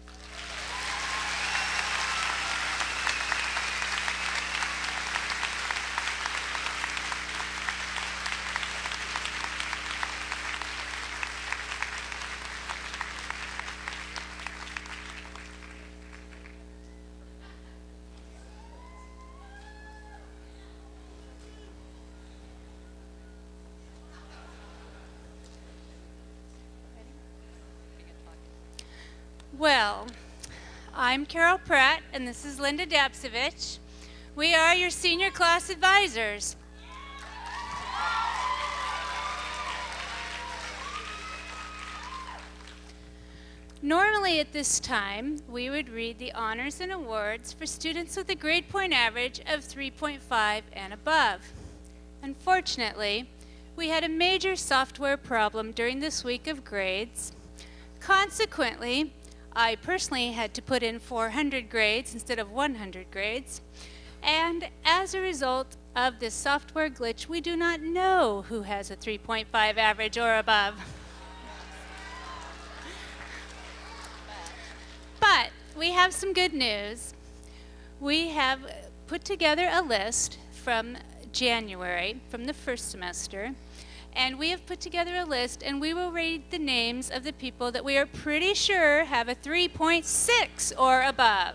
Well, I'm Carol Pratt, and this is Linda Dapsevich. We are your senior class advisors. Normally at this time, we would read the honors and awards for students with a grade point average of 3.5 and above. Unfortunately, we had a major software problem during this week of grades. Consequently, I personally had to put in 400 grades instead of 100 grades. And as a result of this software glitch, we do not know who has a 3.5 average or above. But we have some good news. We have put together a list from January, from the first semester, and we have put together a list, and we will read the names of the people that we are pretty sure have a 3.6 or above.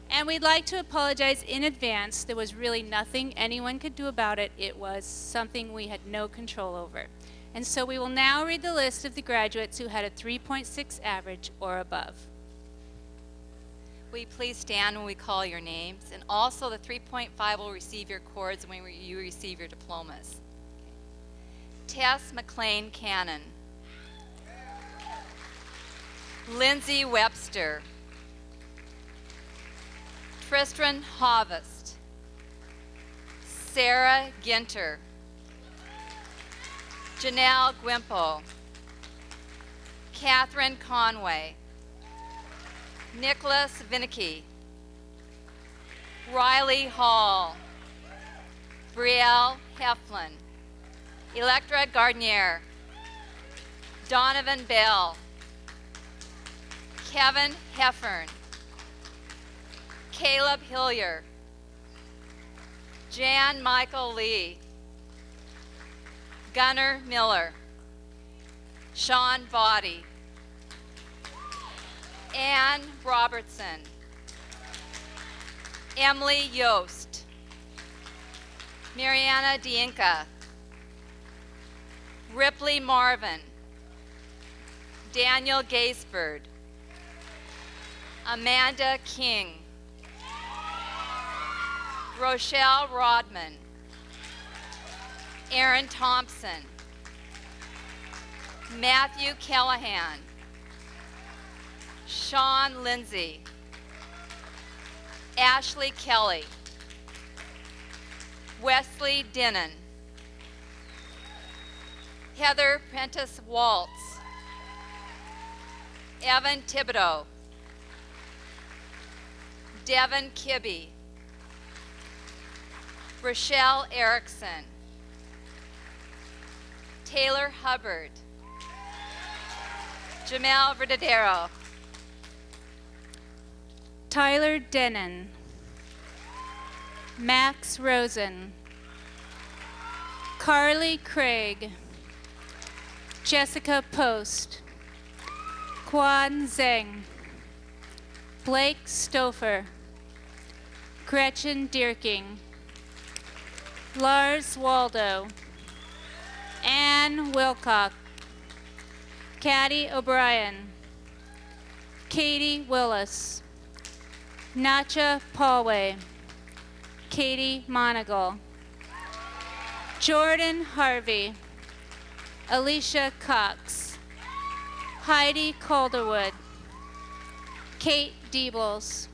And we'd like to apologize in advance. There was really nothing anyone could do about it. It was something we had no control over. And so we will now read the list of the graduates who had a 3.6 average or above. Will you please stand when we call your names? And also the 3.5 will receive your cords when you receive your diplomas. Tess McLean Cannon. Lindsay Webster. Tristan Hovest. Sarah Ginter. Janelle Gwimpo. Catherine Conway. Nicholas Vinicky. Riley Hall. Brielle Heflin. Electra Gardnier. Donovan Bell. Kevin Heffern. Caleb Hillier. Jan Michael Lee. Gunnar Miller. Sean Body. Ann Robertson. Emily Yost. Mariana Dienka. Ripley Marvin. Daniel Gaisford. Amanda King. Rochelle Rodman. Aaron Thompson. Matthew Callahan. Sean Lindsay. Ashley Kelly. Wesley Dinnan. Heather Prentice Waltz. Evan Thibodeau. Devin Kibbe. Rochelle Erickson. Taylor Hubbard. Jamel Verdadero. Tyler Denon. Max Rosen. Carly Craig. Jessica Post. Quan Zeng. Blake Stouffer. Gretchen Dierking. Lars Waldo. Anne Wilcock. Caddy O'Brien. Katie Willis. Nacha Paulway. Katie Monagle. Jordan Harvey. Alicia Cox. Heidi Calderwood. Kate Diebels.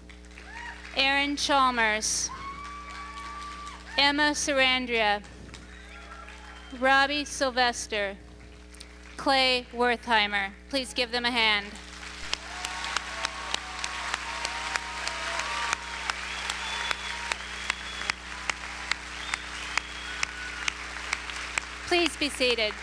Erin Chalmers. Emma Sarandria. Robbie Sylvester. Clay Wertheimer. Please give them a hand. Please be seated.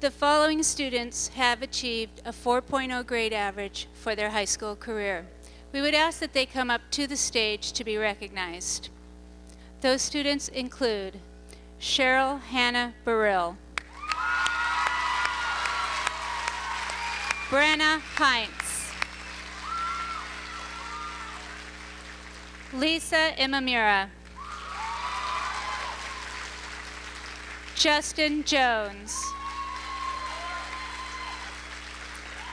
The following students have achieved a 4.0 grade average for their high school career. We would ask that they come up to the stage to be recognized. Those students include Cheryl Hannah Burrill, Brenna Heinz, Lisa Imamura, Justin Jones,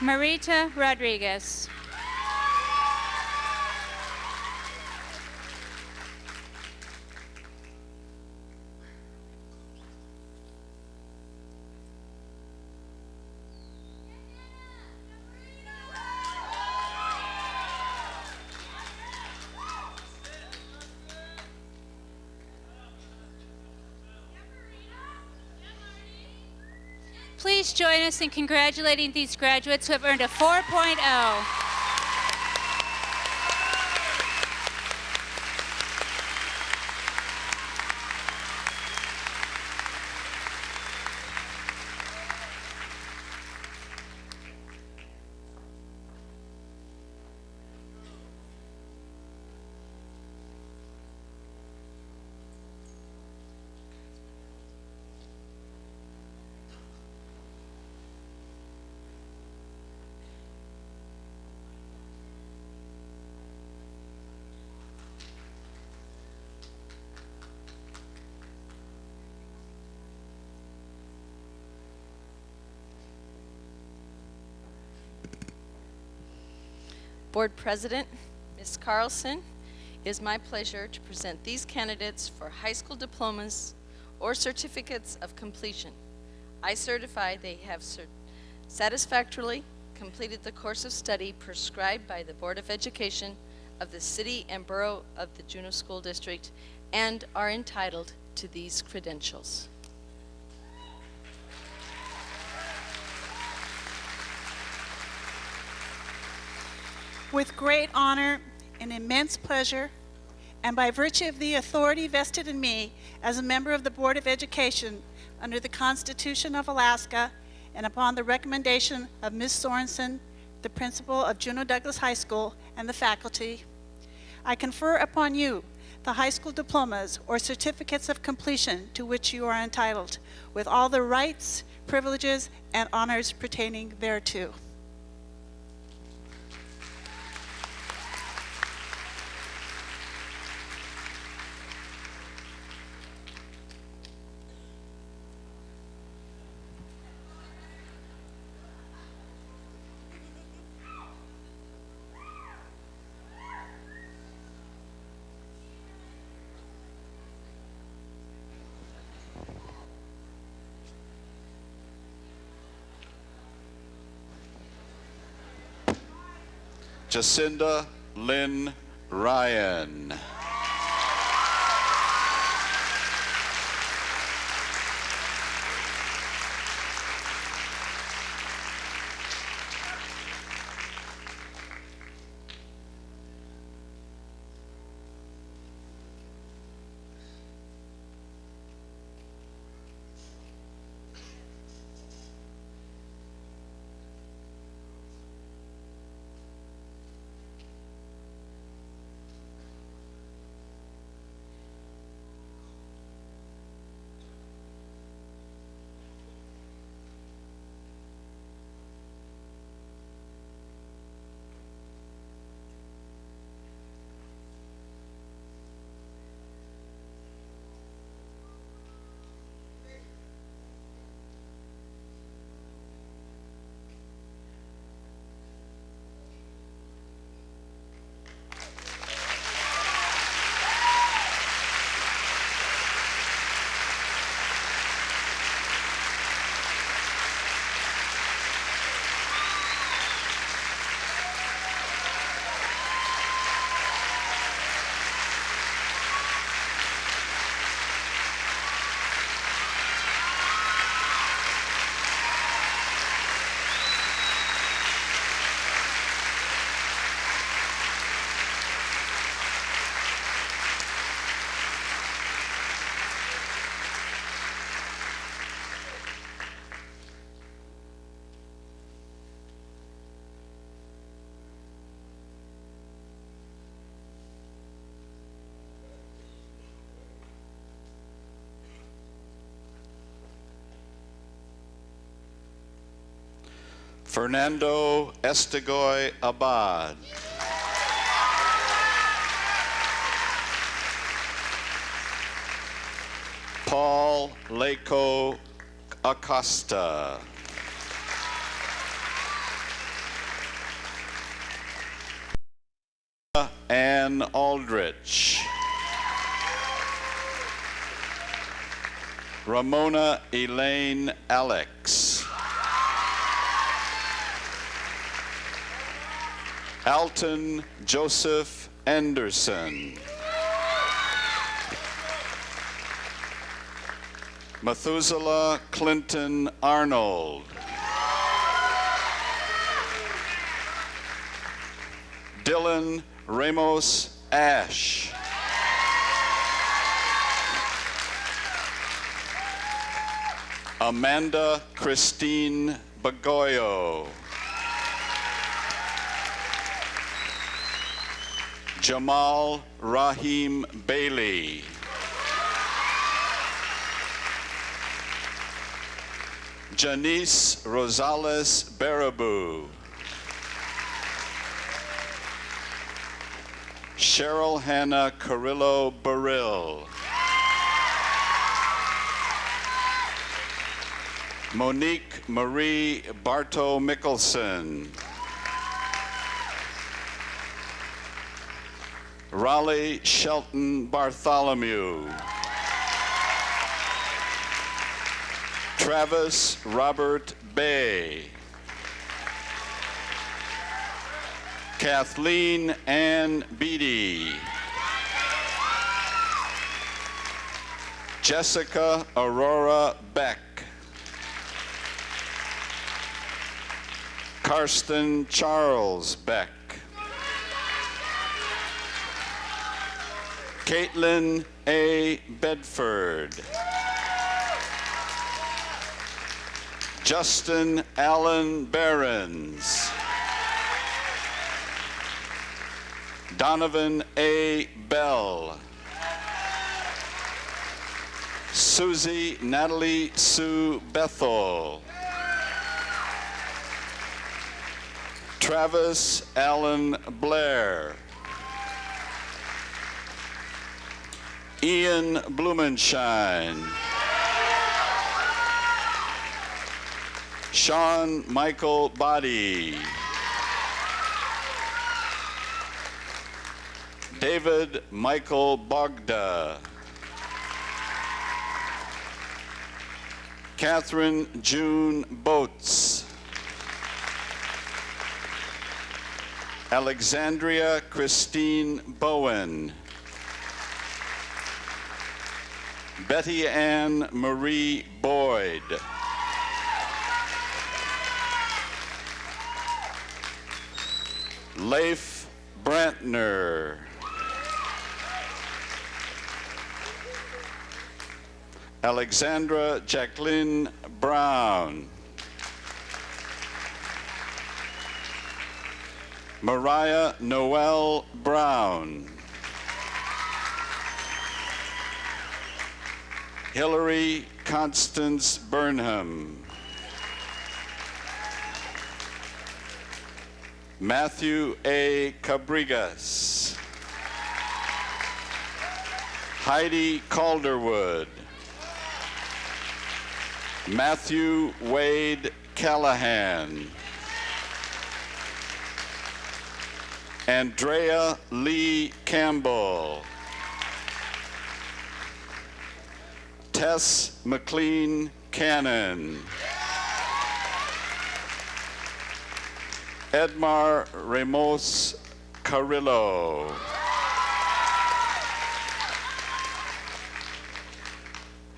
Marita Rodriguez. Please join us in congratulating these graduates who have earned a 4.0. Board President, Ms. Carlson, it is my pleasure to present these candidates for high school diplomas or certificates of completion. I certify they have satisfactorily completed the course of study prescribed by the Board of Education of the City and Borough of the Juneau School District and are entitled to these credentials. With great honor and immense pleasure, and by virtue of the authority vested in me as a member of the Board of Education under the Constitution of Alaska, and upon the recommendation of Ms. Sorensen, the principal of Juneau Douglas High School, and the faculty, I confer upon you the high school diplomas or certificates of completion to which you are entitled, with all the rights, privileges, and honors pertaining thereto. Jacinda Lynn Ryan. Fernando Estegoy Abad. Paul Laco Acosta. Ann Aldrich. Ramona Elaine Alex. Alton Joseph Anderson. Methuselah Clinton Arnold. Dylan Ramos Ash. Amanda Christine Bagoyo. Jamal Rahim Bailey. Janice Rosales Barabu. Cheryl Hannah Carrillo Baril. Monique Marie Bartow Mickelson. Raleigh Shelton Bartholomew. Travis Robert Bay. Kathleen Ann Beatty. Jessica Aurora Beck. Karsten Charles Beck. Caitlin A. Bedford. Justin Allen Behrens. Donovan A. Bell. Susie Natalie Sue Bethel. Travis Allen Blair. Ian Blumenshine. Sean Michael Body. David Michael Bogda. Catherine June Boats. Alexandria Christine Bowen. Betty Ann Marie Boyd. Leif Brantner. Alexandra Jacqueline Brown. Mariah Noel Brown. Hillary Constance Burnham. Matthew A. Cabrigas. Heidi Calderwood. Matthew Wade Callahan. Andrea Lee Campbell. Tess McLean Cannon. Edmar Ramos Carrillo.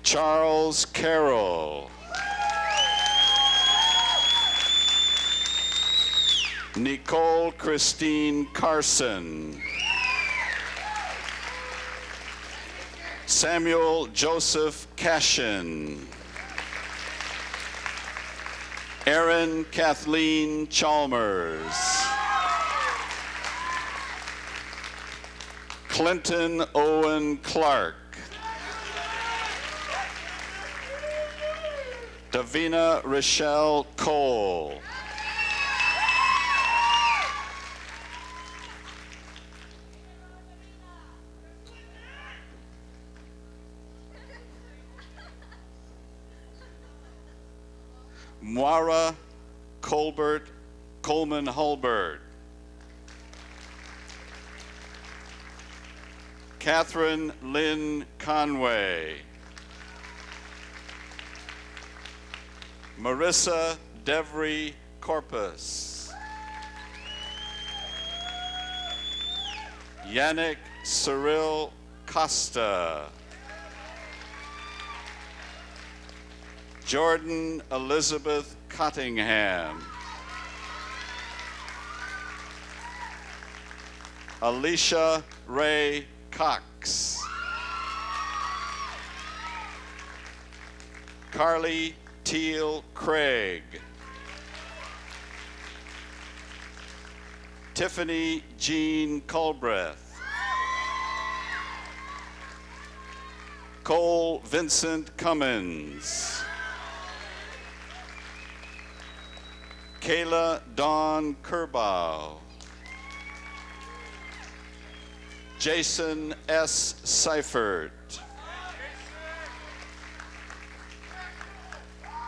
Charles Carroll. Nicole Christine Carson. Samuel Joseph Cashin. Erin Kathleen Chalmers. Clinton Owen Clark. Davina Rochelle Cole. Moira Coleman Hulbert. Catherine Lynn Conway. Marissa Devry Corpus. Yannick Cyril Costa. Jordan Elizabeth Cottingham. Alicia Ray Cox. Carly Teal Craig. Tiffany Jean Culbreth. Cole Vincent Cummins. Kayla Dawn Kerbow. Jason S. Seifert.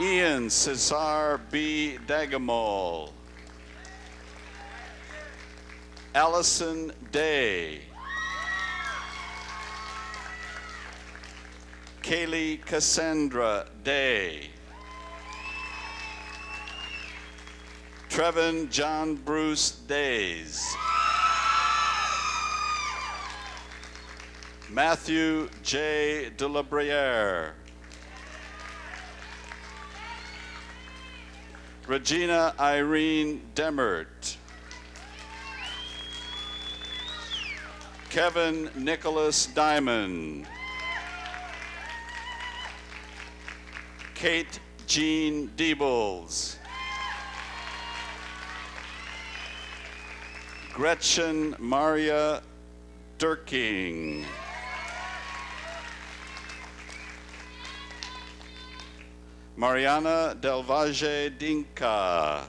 Ian Cesar B. Dagamol. Allison Day. Kaylee Cassandra Day. Trevin John Bruce Days. Matthew J. Delabriere. Regina Irene Demert. Kevin Nicholas Diamond. Kate Jean Diebels. Gretchen Maria Durking. Mariana Del Valle Dinka.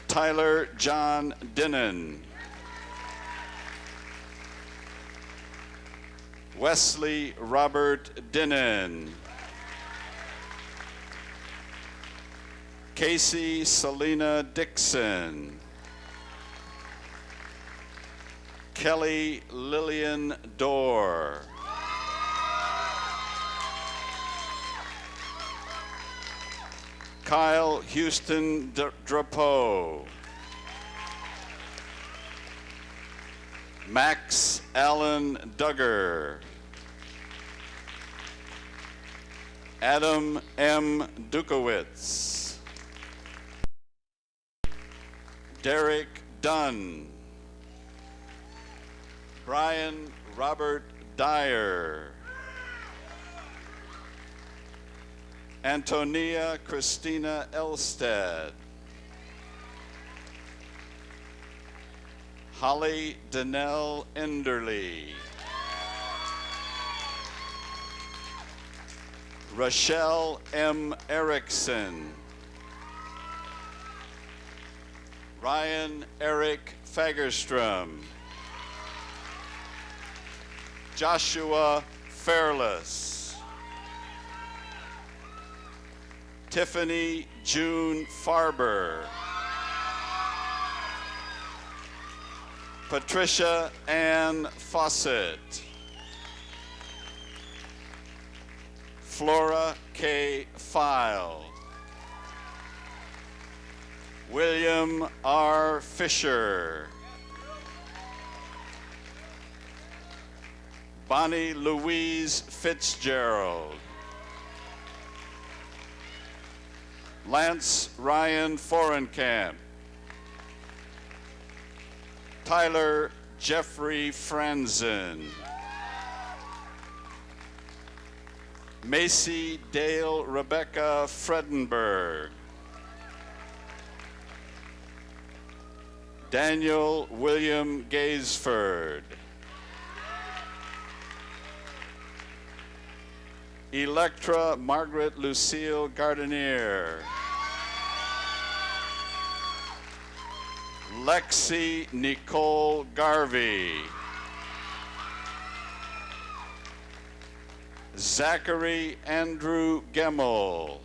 Tyler John Dinnan. Wesley Robert Dinnan. Casey Selena Dixon. Kelly Lillian Dorr. Kyle Houston Drapeau. Max Allen Duggar. Adam M. Dukowitz. Derek Dunn. Brian Robert Dyer. Antonia Christina Elstead. Holly Danelle Enderly. Rochelle M. Erickson. Ryan Eric Fagerstrom. Joshua Fairless. Tiffany June Farber. Patricia Ann Fawcett. Flora K. File. William R. Fisher. Bonnie Louise Fitzgerald. Lance Ryan Forenkamp. Tyler Jeffrey Franzen. Macy Dale Rebecca Fredenberg. Daniel William Gaisford. Electra Margaret Lucille Gardenier. Lexi Nicole Garvey. Zachary Andrew Gemmel.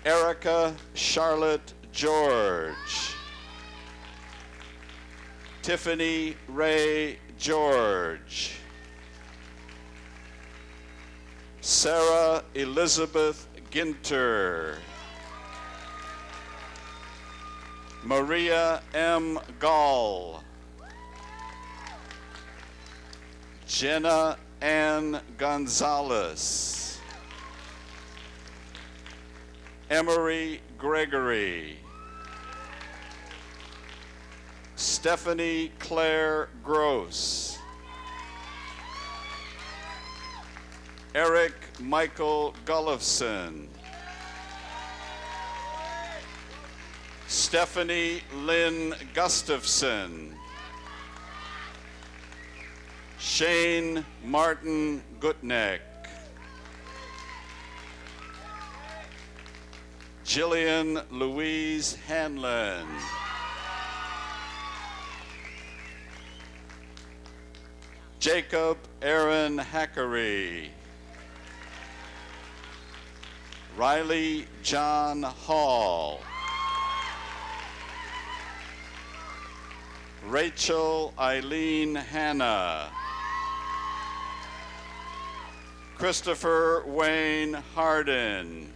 Erica Charlotte George. Tiffany Ray George. Sarah Elizabeth Ginter. Maria M. Gall. Jenna Ann Gonzalez. Emery Gregory. Stephanie Claire Gross. Eric Michael Gullifson. Stephanie Lynn Gustafson. Shane Martin Gutneck. Jillian Louise Hanlon. Jacob Aaron Hackery. Riley John Hall. Rachel Eileen Hanna. Christopher Wayne Hardin.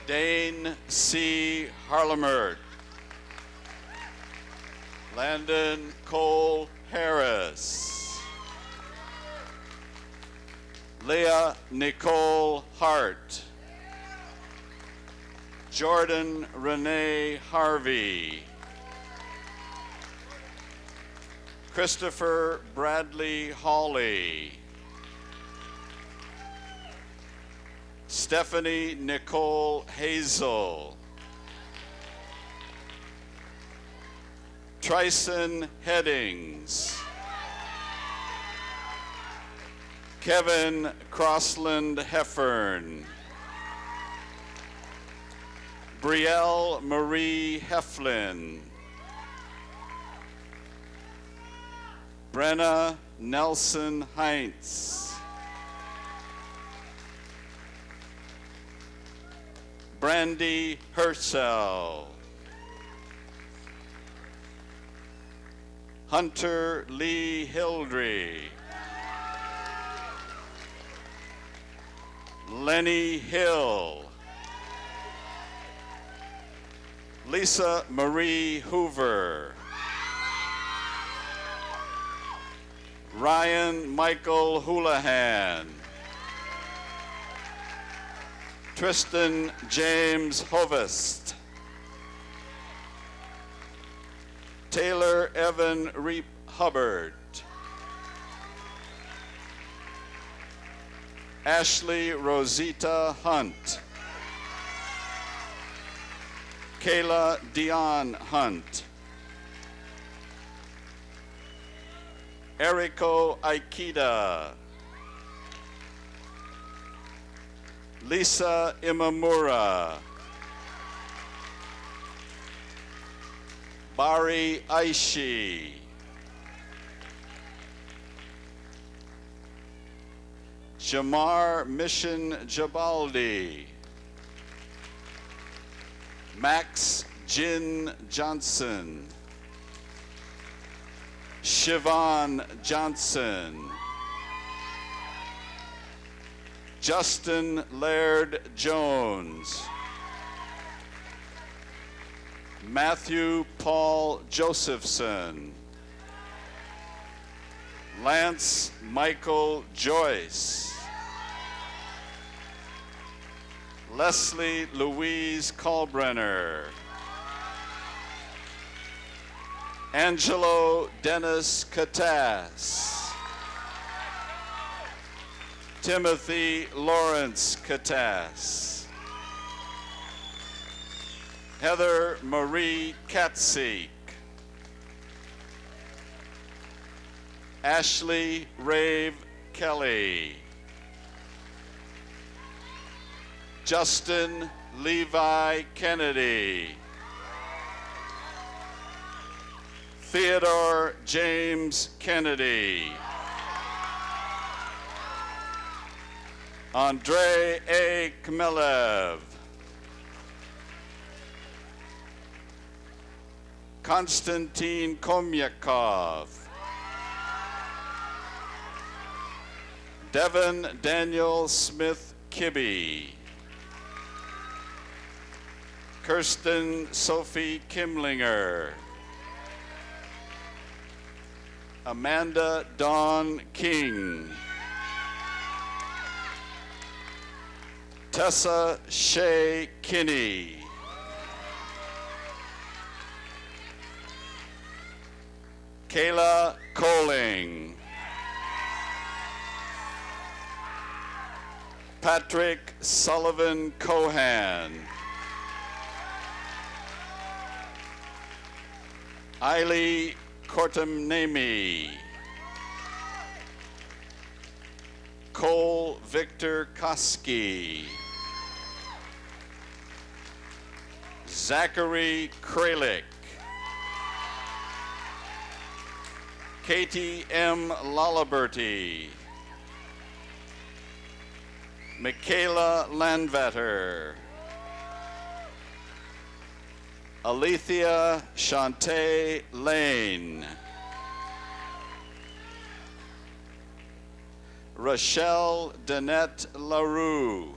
Dane C. Harlemert. Landon Cole Harris. Leah Nicole Hart. Jordan Renee Harvey. Christopher Bradley Hawley. Stephanie Nicole Hazel. Tryson Headings. Kevin Crossland Heffern. Brielle Marie Heflin. Brenna Nelson Heinz. Brandy Herschel. Hunter Lee Hildry. Lenny Hill. Lisa Marie Hoover. Ryan Michael Houlihan. Tristan James Hovest. Taylor Evan Reap Hubbard. Ashley Rosita Hunt. Kayla Dion Hunt. Eriko Aikida. Lisa Imamura. Bari Aishi. Jamar Mission Jabaldi. Max Jin Johnson. Siobhan Johnson. Justin Laird Jones. Matthew Paul Josephson. Lance Michael Joyce. Leslie Louise Kalbrenner. Angelo Dennis Katas. Timothy Lawrence Katas. Heather Marie Katzik. Ashley Rave Kelly. Justin Levi Kennedy. Theodore James Kennedy. Andrei A. Khmelev. Konstantin Komyakov. Devin Daniel Smith Kibbe. Kirsten Sophie Kimlinger. Amanda Dawn King. Tessa Shea Kinney. Kayla Coling. Patrick Sullivan Cohan. Eiley Kortemnemi. Cole Victor Koski. Zachary Kralik. Katie M. Lalaberty. Michaela Landvetter. Alethea Shantae Lane. Rochelle Danette LaRue.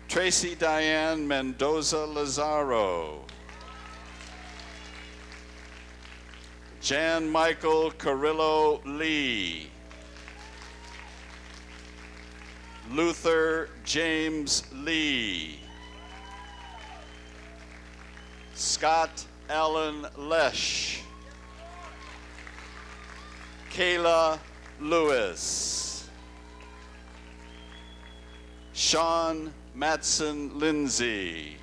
Tracy Diane Mendoza Lazaro. Jan Michael Carrillo Lee. Luther James Lee. Scott Allen Lesh. Kayla Lewis. Sean Matson Lindsay.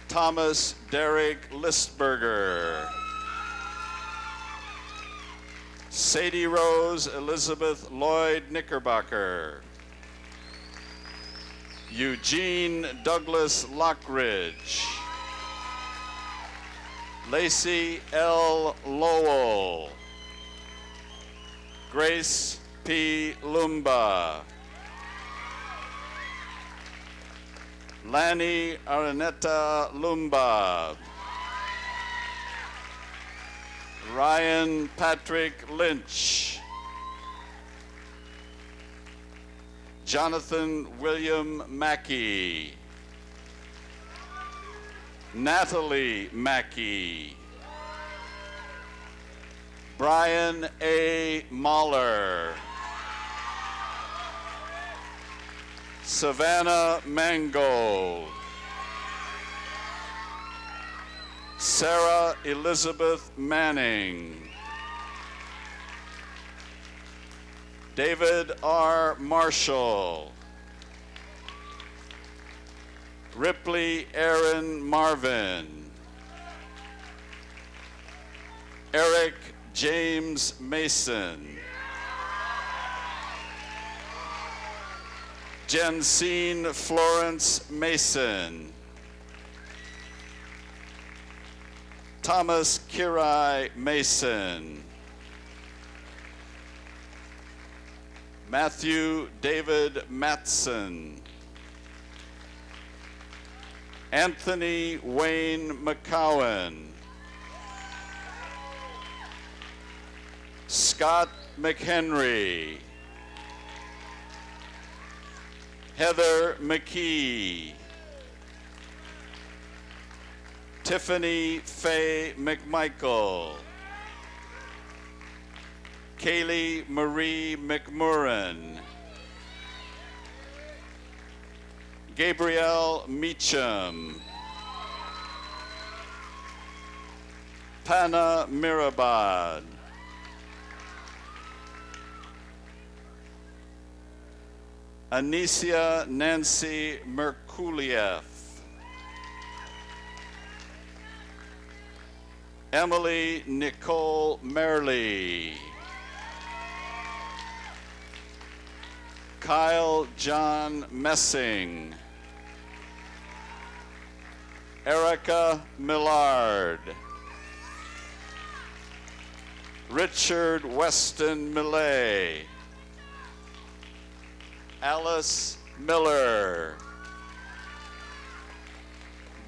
Thomas Derek Listberger. Sadie Rose Elizabeth Lloyd Knickerbocker. Eugene Douglas Lockridge. Lacey L. Lowell. Grace P. Lumba. Lanny Araneta Lumba. Ryan Patrick Lynch. Jonathan William Mackey. Natalie Mackey. Brian A. Mahler. Savannah Mangold. Sarah Elizabeth Manning. David R. Marshall. Ripley Aaron Marvin. Eric James Mason. Jensine Florence Mason. Thomas Kirai Mason. Matthew David Matson. Anthony Wayne McCowan. Scott McHenry. Heather McKee. Tiffany Faye McMichael. Kaylee Marie McMurran. Gabrielle Meacham. Panna Mirabad. Anicia Nancy Merkuliev. Emily Nicole Merley. Kyle John Messing. Erica Millard. Richard Weston Millay. Alice Miller.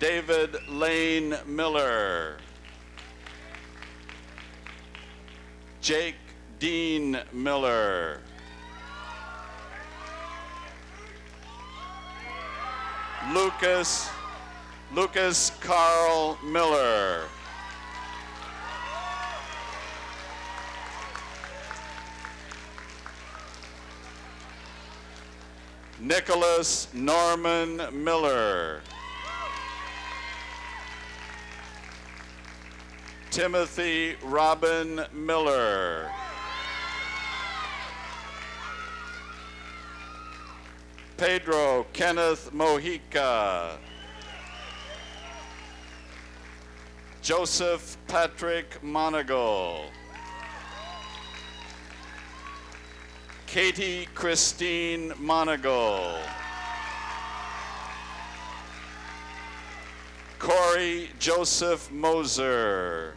David Lane Miller. Jake Dean Miller. Lucas Carl Miller. Nicholas Norman Miller. Timothy Robin Miller. Pedro Kenneth Mojica. Joseph Patrick Monagle. Katie Christine Monagle. Corey Joseph Moser.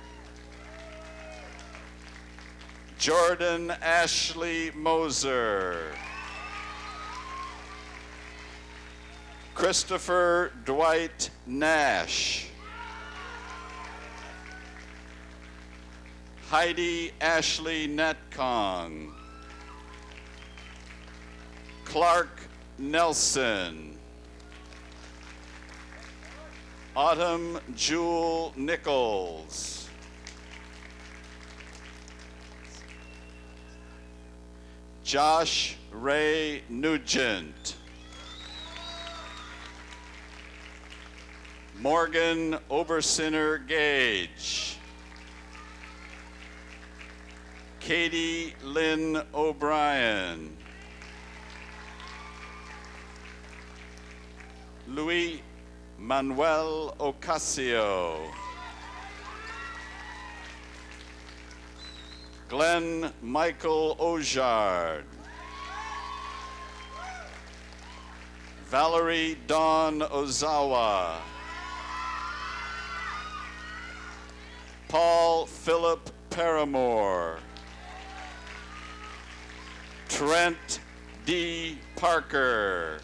Jordan Ashley Moser. Christopher Dwight Nash. Heidi Ashley Netkong. Clark Nelson. Autumn Jewel Nichols. Josh Ray Nugent. Morgan Obersinner Gage. Katie Lynn O'Brien. Luis Manuel Ocasio. Glenn Michael Ojard. Valerie Dawn Ozawa. Paul Philip Paramore. Trent D. Parker.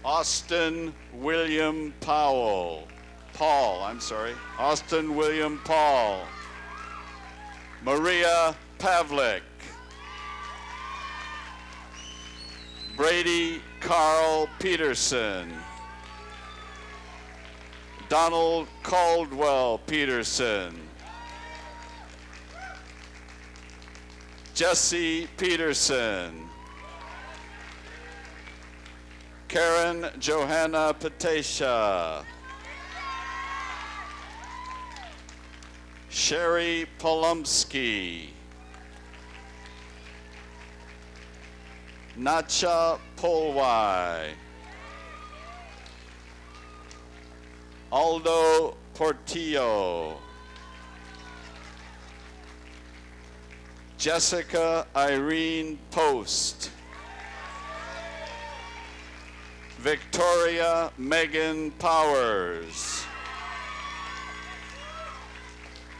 Austin William Paul. Austin William Paul. Maria Pavlik. Brady Carl Peterson. Donald Caldwell Peterson. Jesse Peterson. Karen Johanna Patesha. Sherry Polumsky. Nacha Polwai. Aldo Portillo. Jessica Irene Post. Victoria Megan Powers.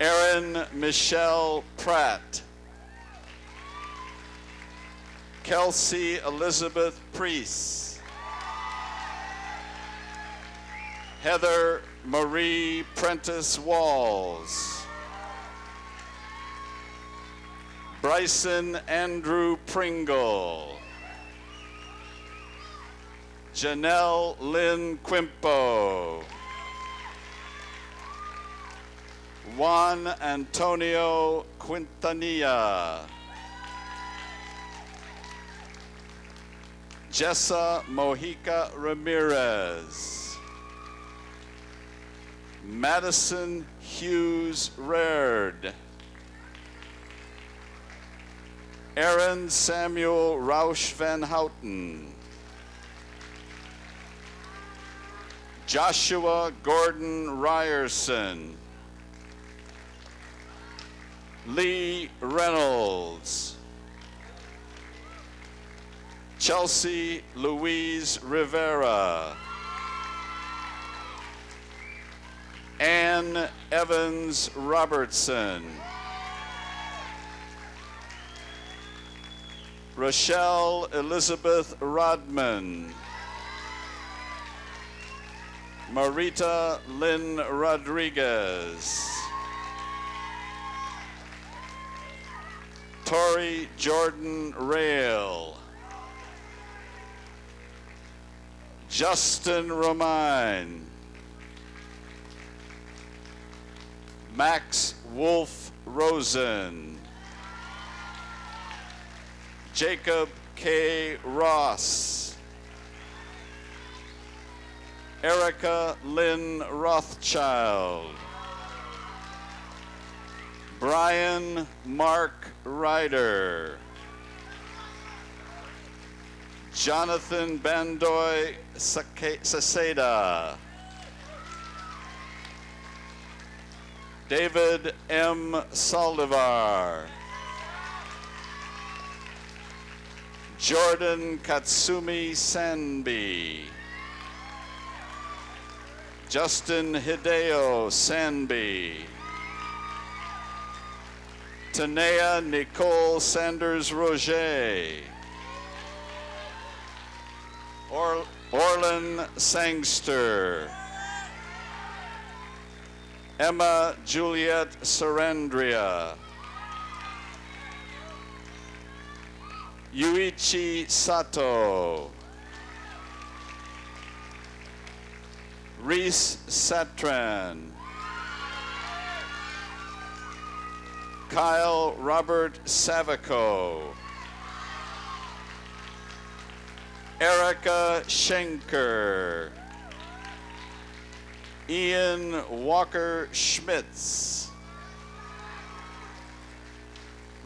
Erin Michelle Pratt. Kelsey Elizabeth Priest. Heather Marie Prentice Walls. Bryson Andrew Pringle. Janelle Lynn Quimpo. Juan Antonio Quintanilla. Jessa Mojica Ramirez. Madison Hughes Raird. Aaron Samuel Rausch Van Houten. Joshua Gordon Ryerson. Lee Reynolds. Chelsea Louise Rivera. Ann Evans Robertson. Rochelle Elizabeth Rodman. Marita Lynn Rodriguez. Tori Jordan Rail. Justin Romine. Max Wolf Rosen. Jacob K. Ross. Erica Lynn Rothschild. Brian Mark Ryder. Jonathan Bandoy Saceda. David M. Saldivar. Jordan Katsumi Sanbi. Justin Hideo Sanbi. Tanea Nicole Sanders Roger. Orlin Sangster. Emma Juliet Sarandria. Yuichi Sato. Reese Satran. Kyle Robert Savico. Erica Schenker. Ian Walker Schmitz.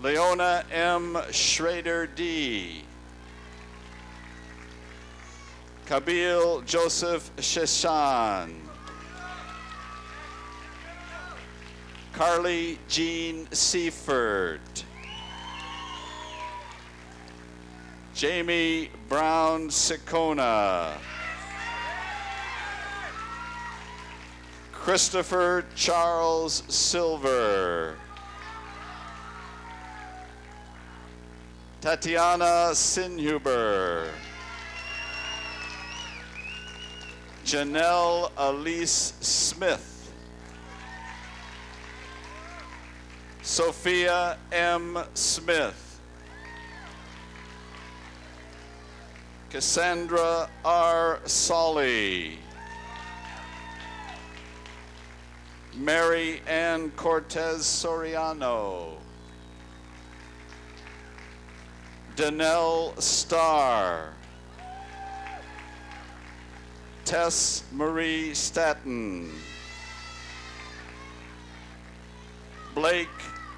Leona M. Schrader D. Kabil Joseph Sheshan. Carly Jean Seifert. Jamie Brown Sikona. Christopher Charles Silver. Tatiana Sinhuber. Janelle Elise Smith. Sophia M. Smith. Cassandra R. Solly. Mary Ann Cortez Soriano. Danelle Starr. Tess Marie Staton. Blake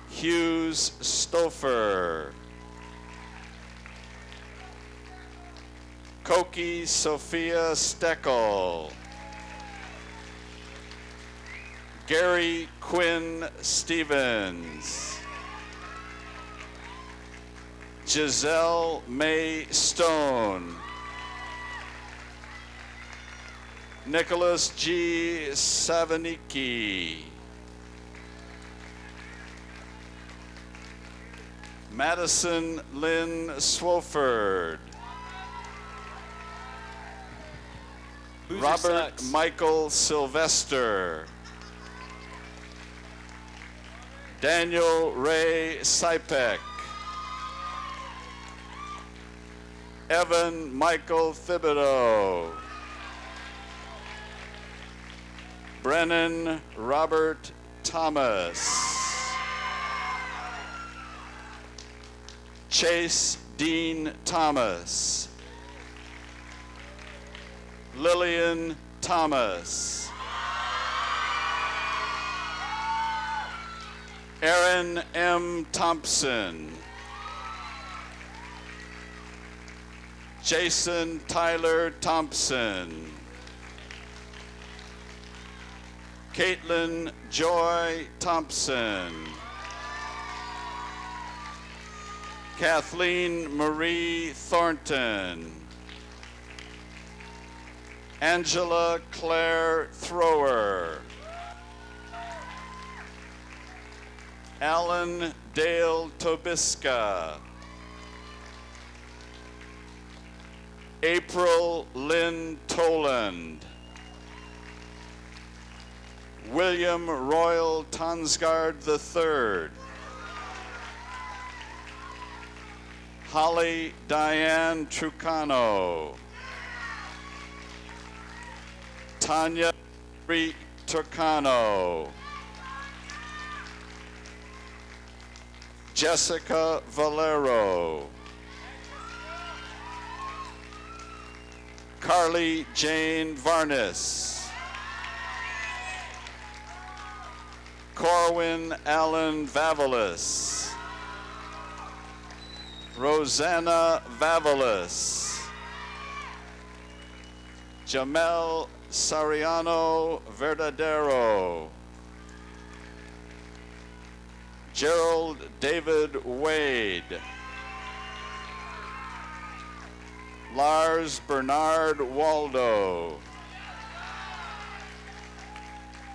Hughes Stouffer. Koki Sophia Steckel. Gary Quinn Stevens. Giselle May Stone. Nicholas G. Savaniki. Madison Lynn Swofford. Robert Michael Sylvester. Daniel Ray Sipek. Evan Michael Thibodeau. Brennan Robert Thomas. Chase Dean Thomas. Lillian Thomas. Aaron M. Thompson. Jason Tyler Thompson. Caitlin Joy Thompson. Kathleen Marie Thornton. Angela Claire Thrower. Alan Dale Tobiska. April Lynn Toland. William Royal Tonsgard III. Holly Diane Trucano. Tanya Marie Turcano. Jessica Valero. Carly Jane Varnis. Corwin Allen Vavalis. Rosanna Vavalis. Jamel Sariano Verdadero. Gerald David Wade. Lars Bernard Waldo.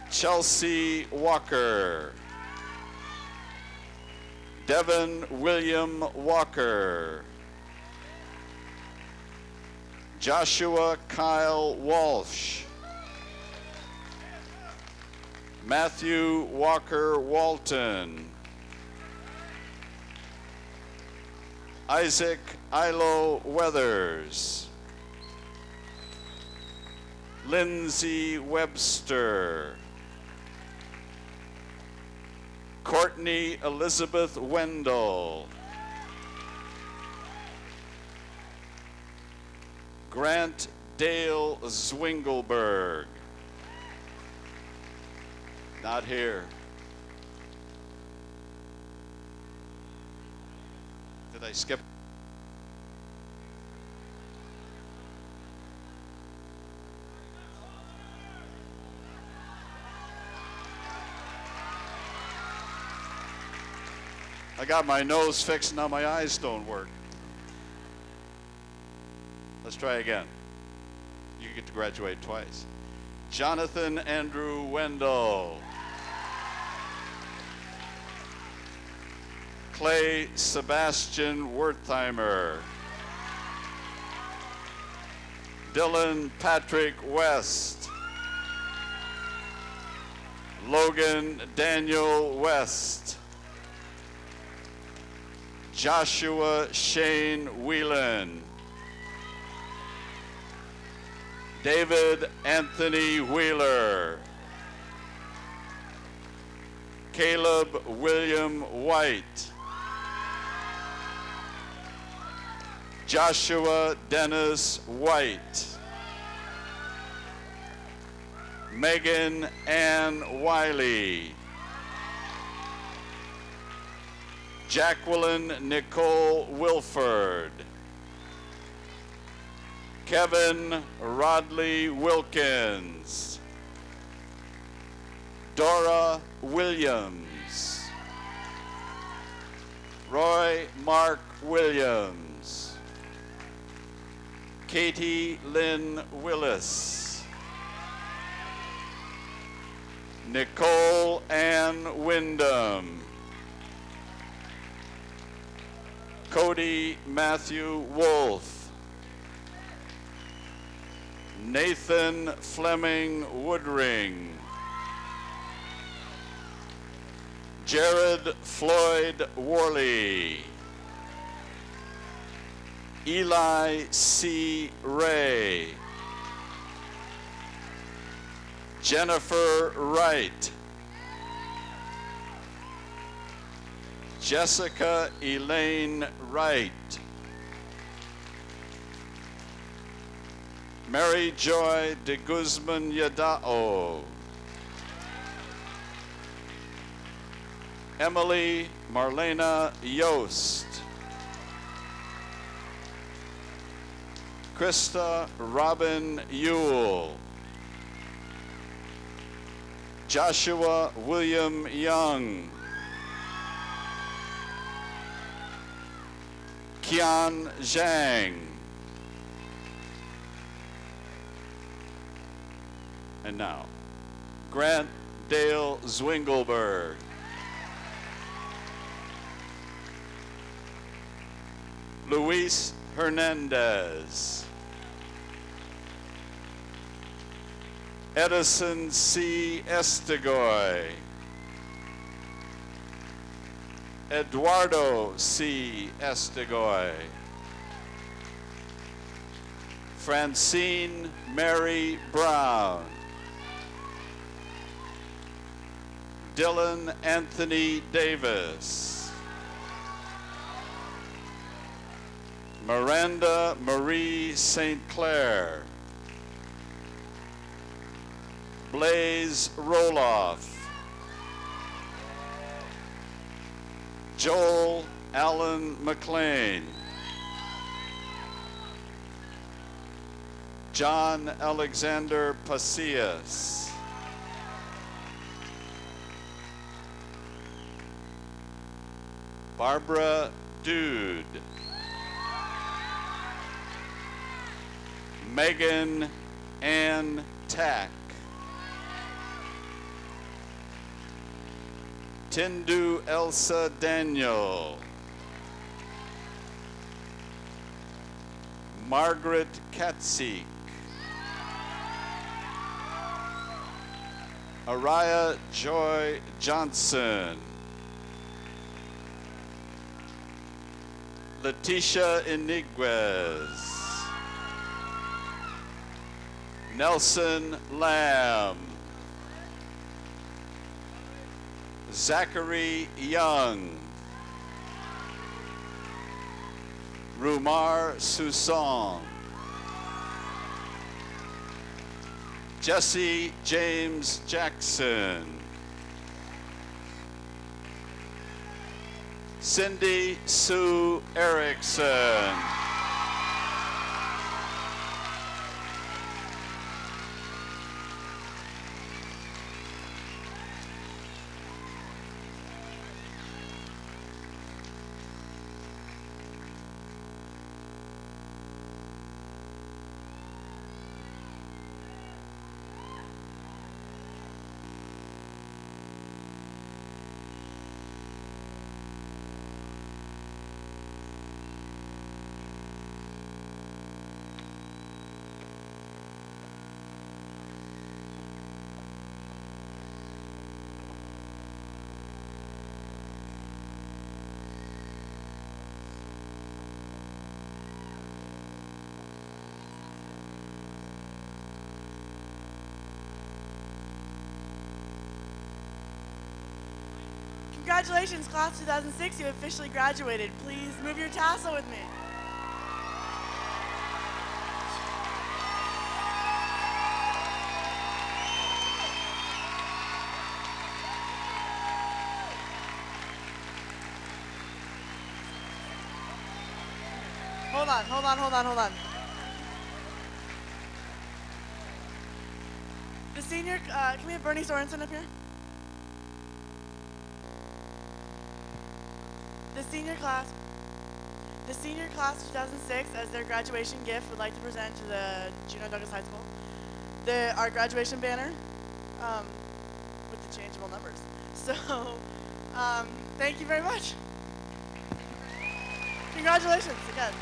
Chelsea Walker. Devin William Walker. Joshua Kyle Walsh. Matthew Walker Walton. Isaac Ilo Weathers. Lindsay Webster. Courtney Elizabeth Wendell. Grant Dale Zwingelberg. Not here. Did I skip? I got my nose fixed, now my eyes don't work. Let's try again. You get to graduate twice. Jonathan Andrew Wendell. Clay Sebastian Wertheimer. Dylan Patrick West. Logan Daniel West. Joshua Shane Whelan. David Anthony Wheeler. Caleb William White. Joshua Dennis White. Megan Ann Wiley. Jacqueline Nicole Wilford. Kevin Rodley Wilkins. Dora Williams. Roy Mark Williams. Katie Lynn Willis. Nicole Ann Wyndham. Cody Matthew Wolf. Nathan Fleming Woodring. Jared Floyd Worley. Eli C. Ray. Jennifer Wright. Jessica Elaine Wright. Mary Joy de Guzman Yadao. Emily Marlena Yost. Krista Robin Ewell. Joshua William Young. Kian Zhang. And now, Grant Dale Zwingelberg. Luis Hernandez. Edison C. Estegoy. Eduardo C. Estegoy. Francine Mary Brown. Dylan Anthony Davis. Miranda Marie St. Clair. Blaze Roloff. Joel Allen McLean. John Alexander Pasillas. Barbara Dude. Megan Ann Tack. Tindu Elsa Daniel. Margaret Katzik. Araya Joy Johnson. Letitia Iniguez. Nelson Lamb. Zachary Young. Rumar Susong. Jesse James Jackson. Cindy Sue Erickson. Congratulations, class 2006, you officially graduated. Please move your tassel with me. Hold on. The senior, can we have Bernie Sorensen up here? The senior class 2006, as their graduation gift, would like to present to the Juneau Douglas High School our graduation banner with the changeable numbers. So, thank you very much. Congratulations again.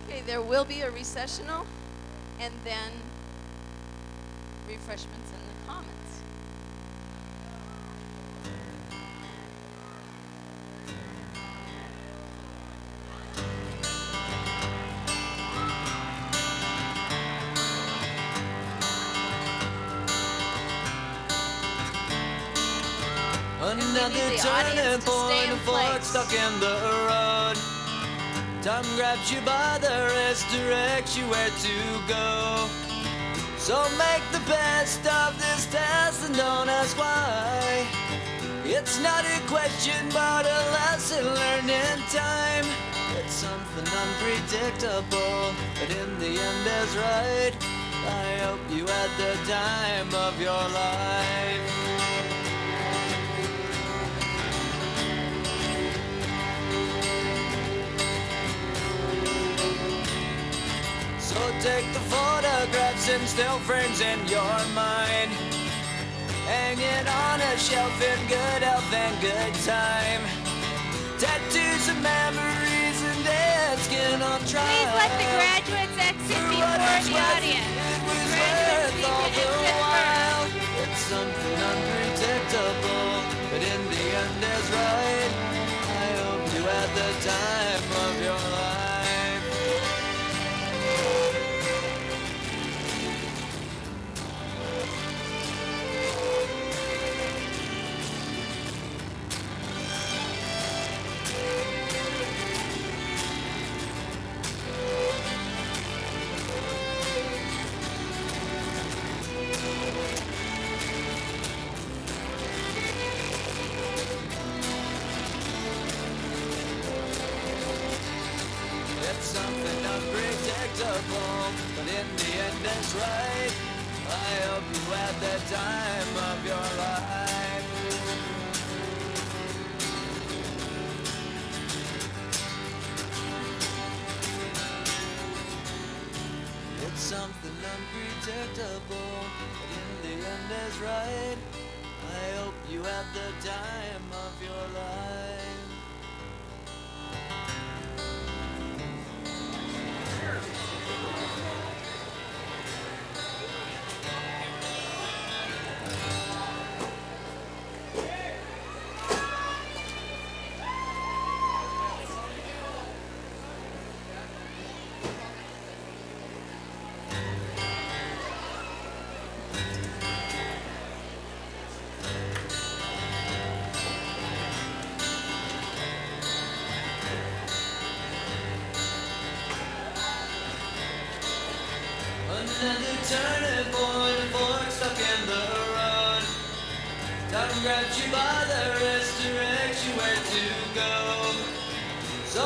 Okay, there will be a recessional and then refreshments in the commons. need the audience to stay in place. Stuck in the road. Time grabs you by the wrist, directs you where to go. So make the best of this test and don't ask why. It's not a question but a lesson learned in time. It's something unpredictable, but in the end is right. I hope you had the time of your life. So take the photographs and still frames in your mind. Hang it on a shelf in good health and good time. Tattoos and memories and dead skin on trial. Please let the graduates exit before the audience. Graduates need to exit first. It's something unpredictable, but in the end is right. I hope you had the time of your life. Something unpredictable, but in the end it's right. I hope you had the time of your life. It's something unpredictable, but in the end is right. I hope you had the time of your life. Another turning point, a fork stuck in the road. Time grabs you by the wrist, directs you where to go. So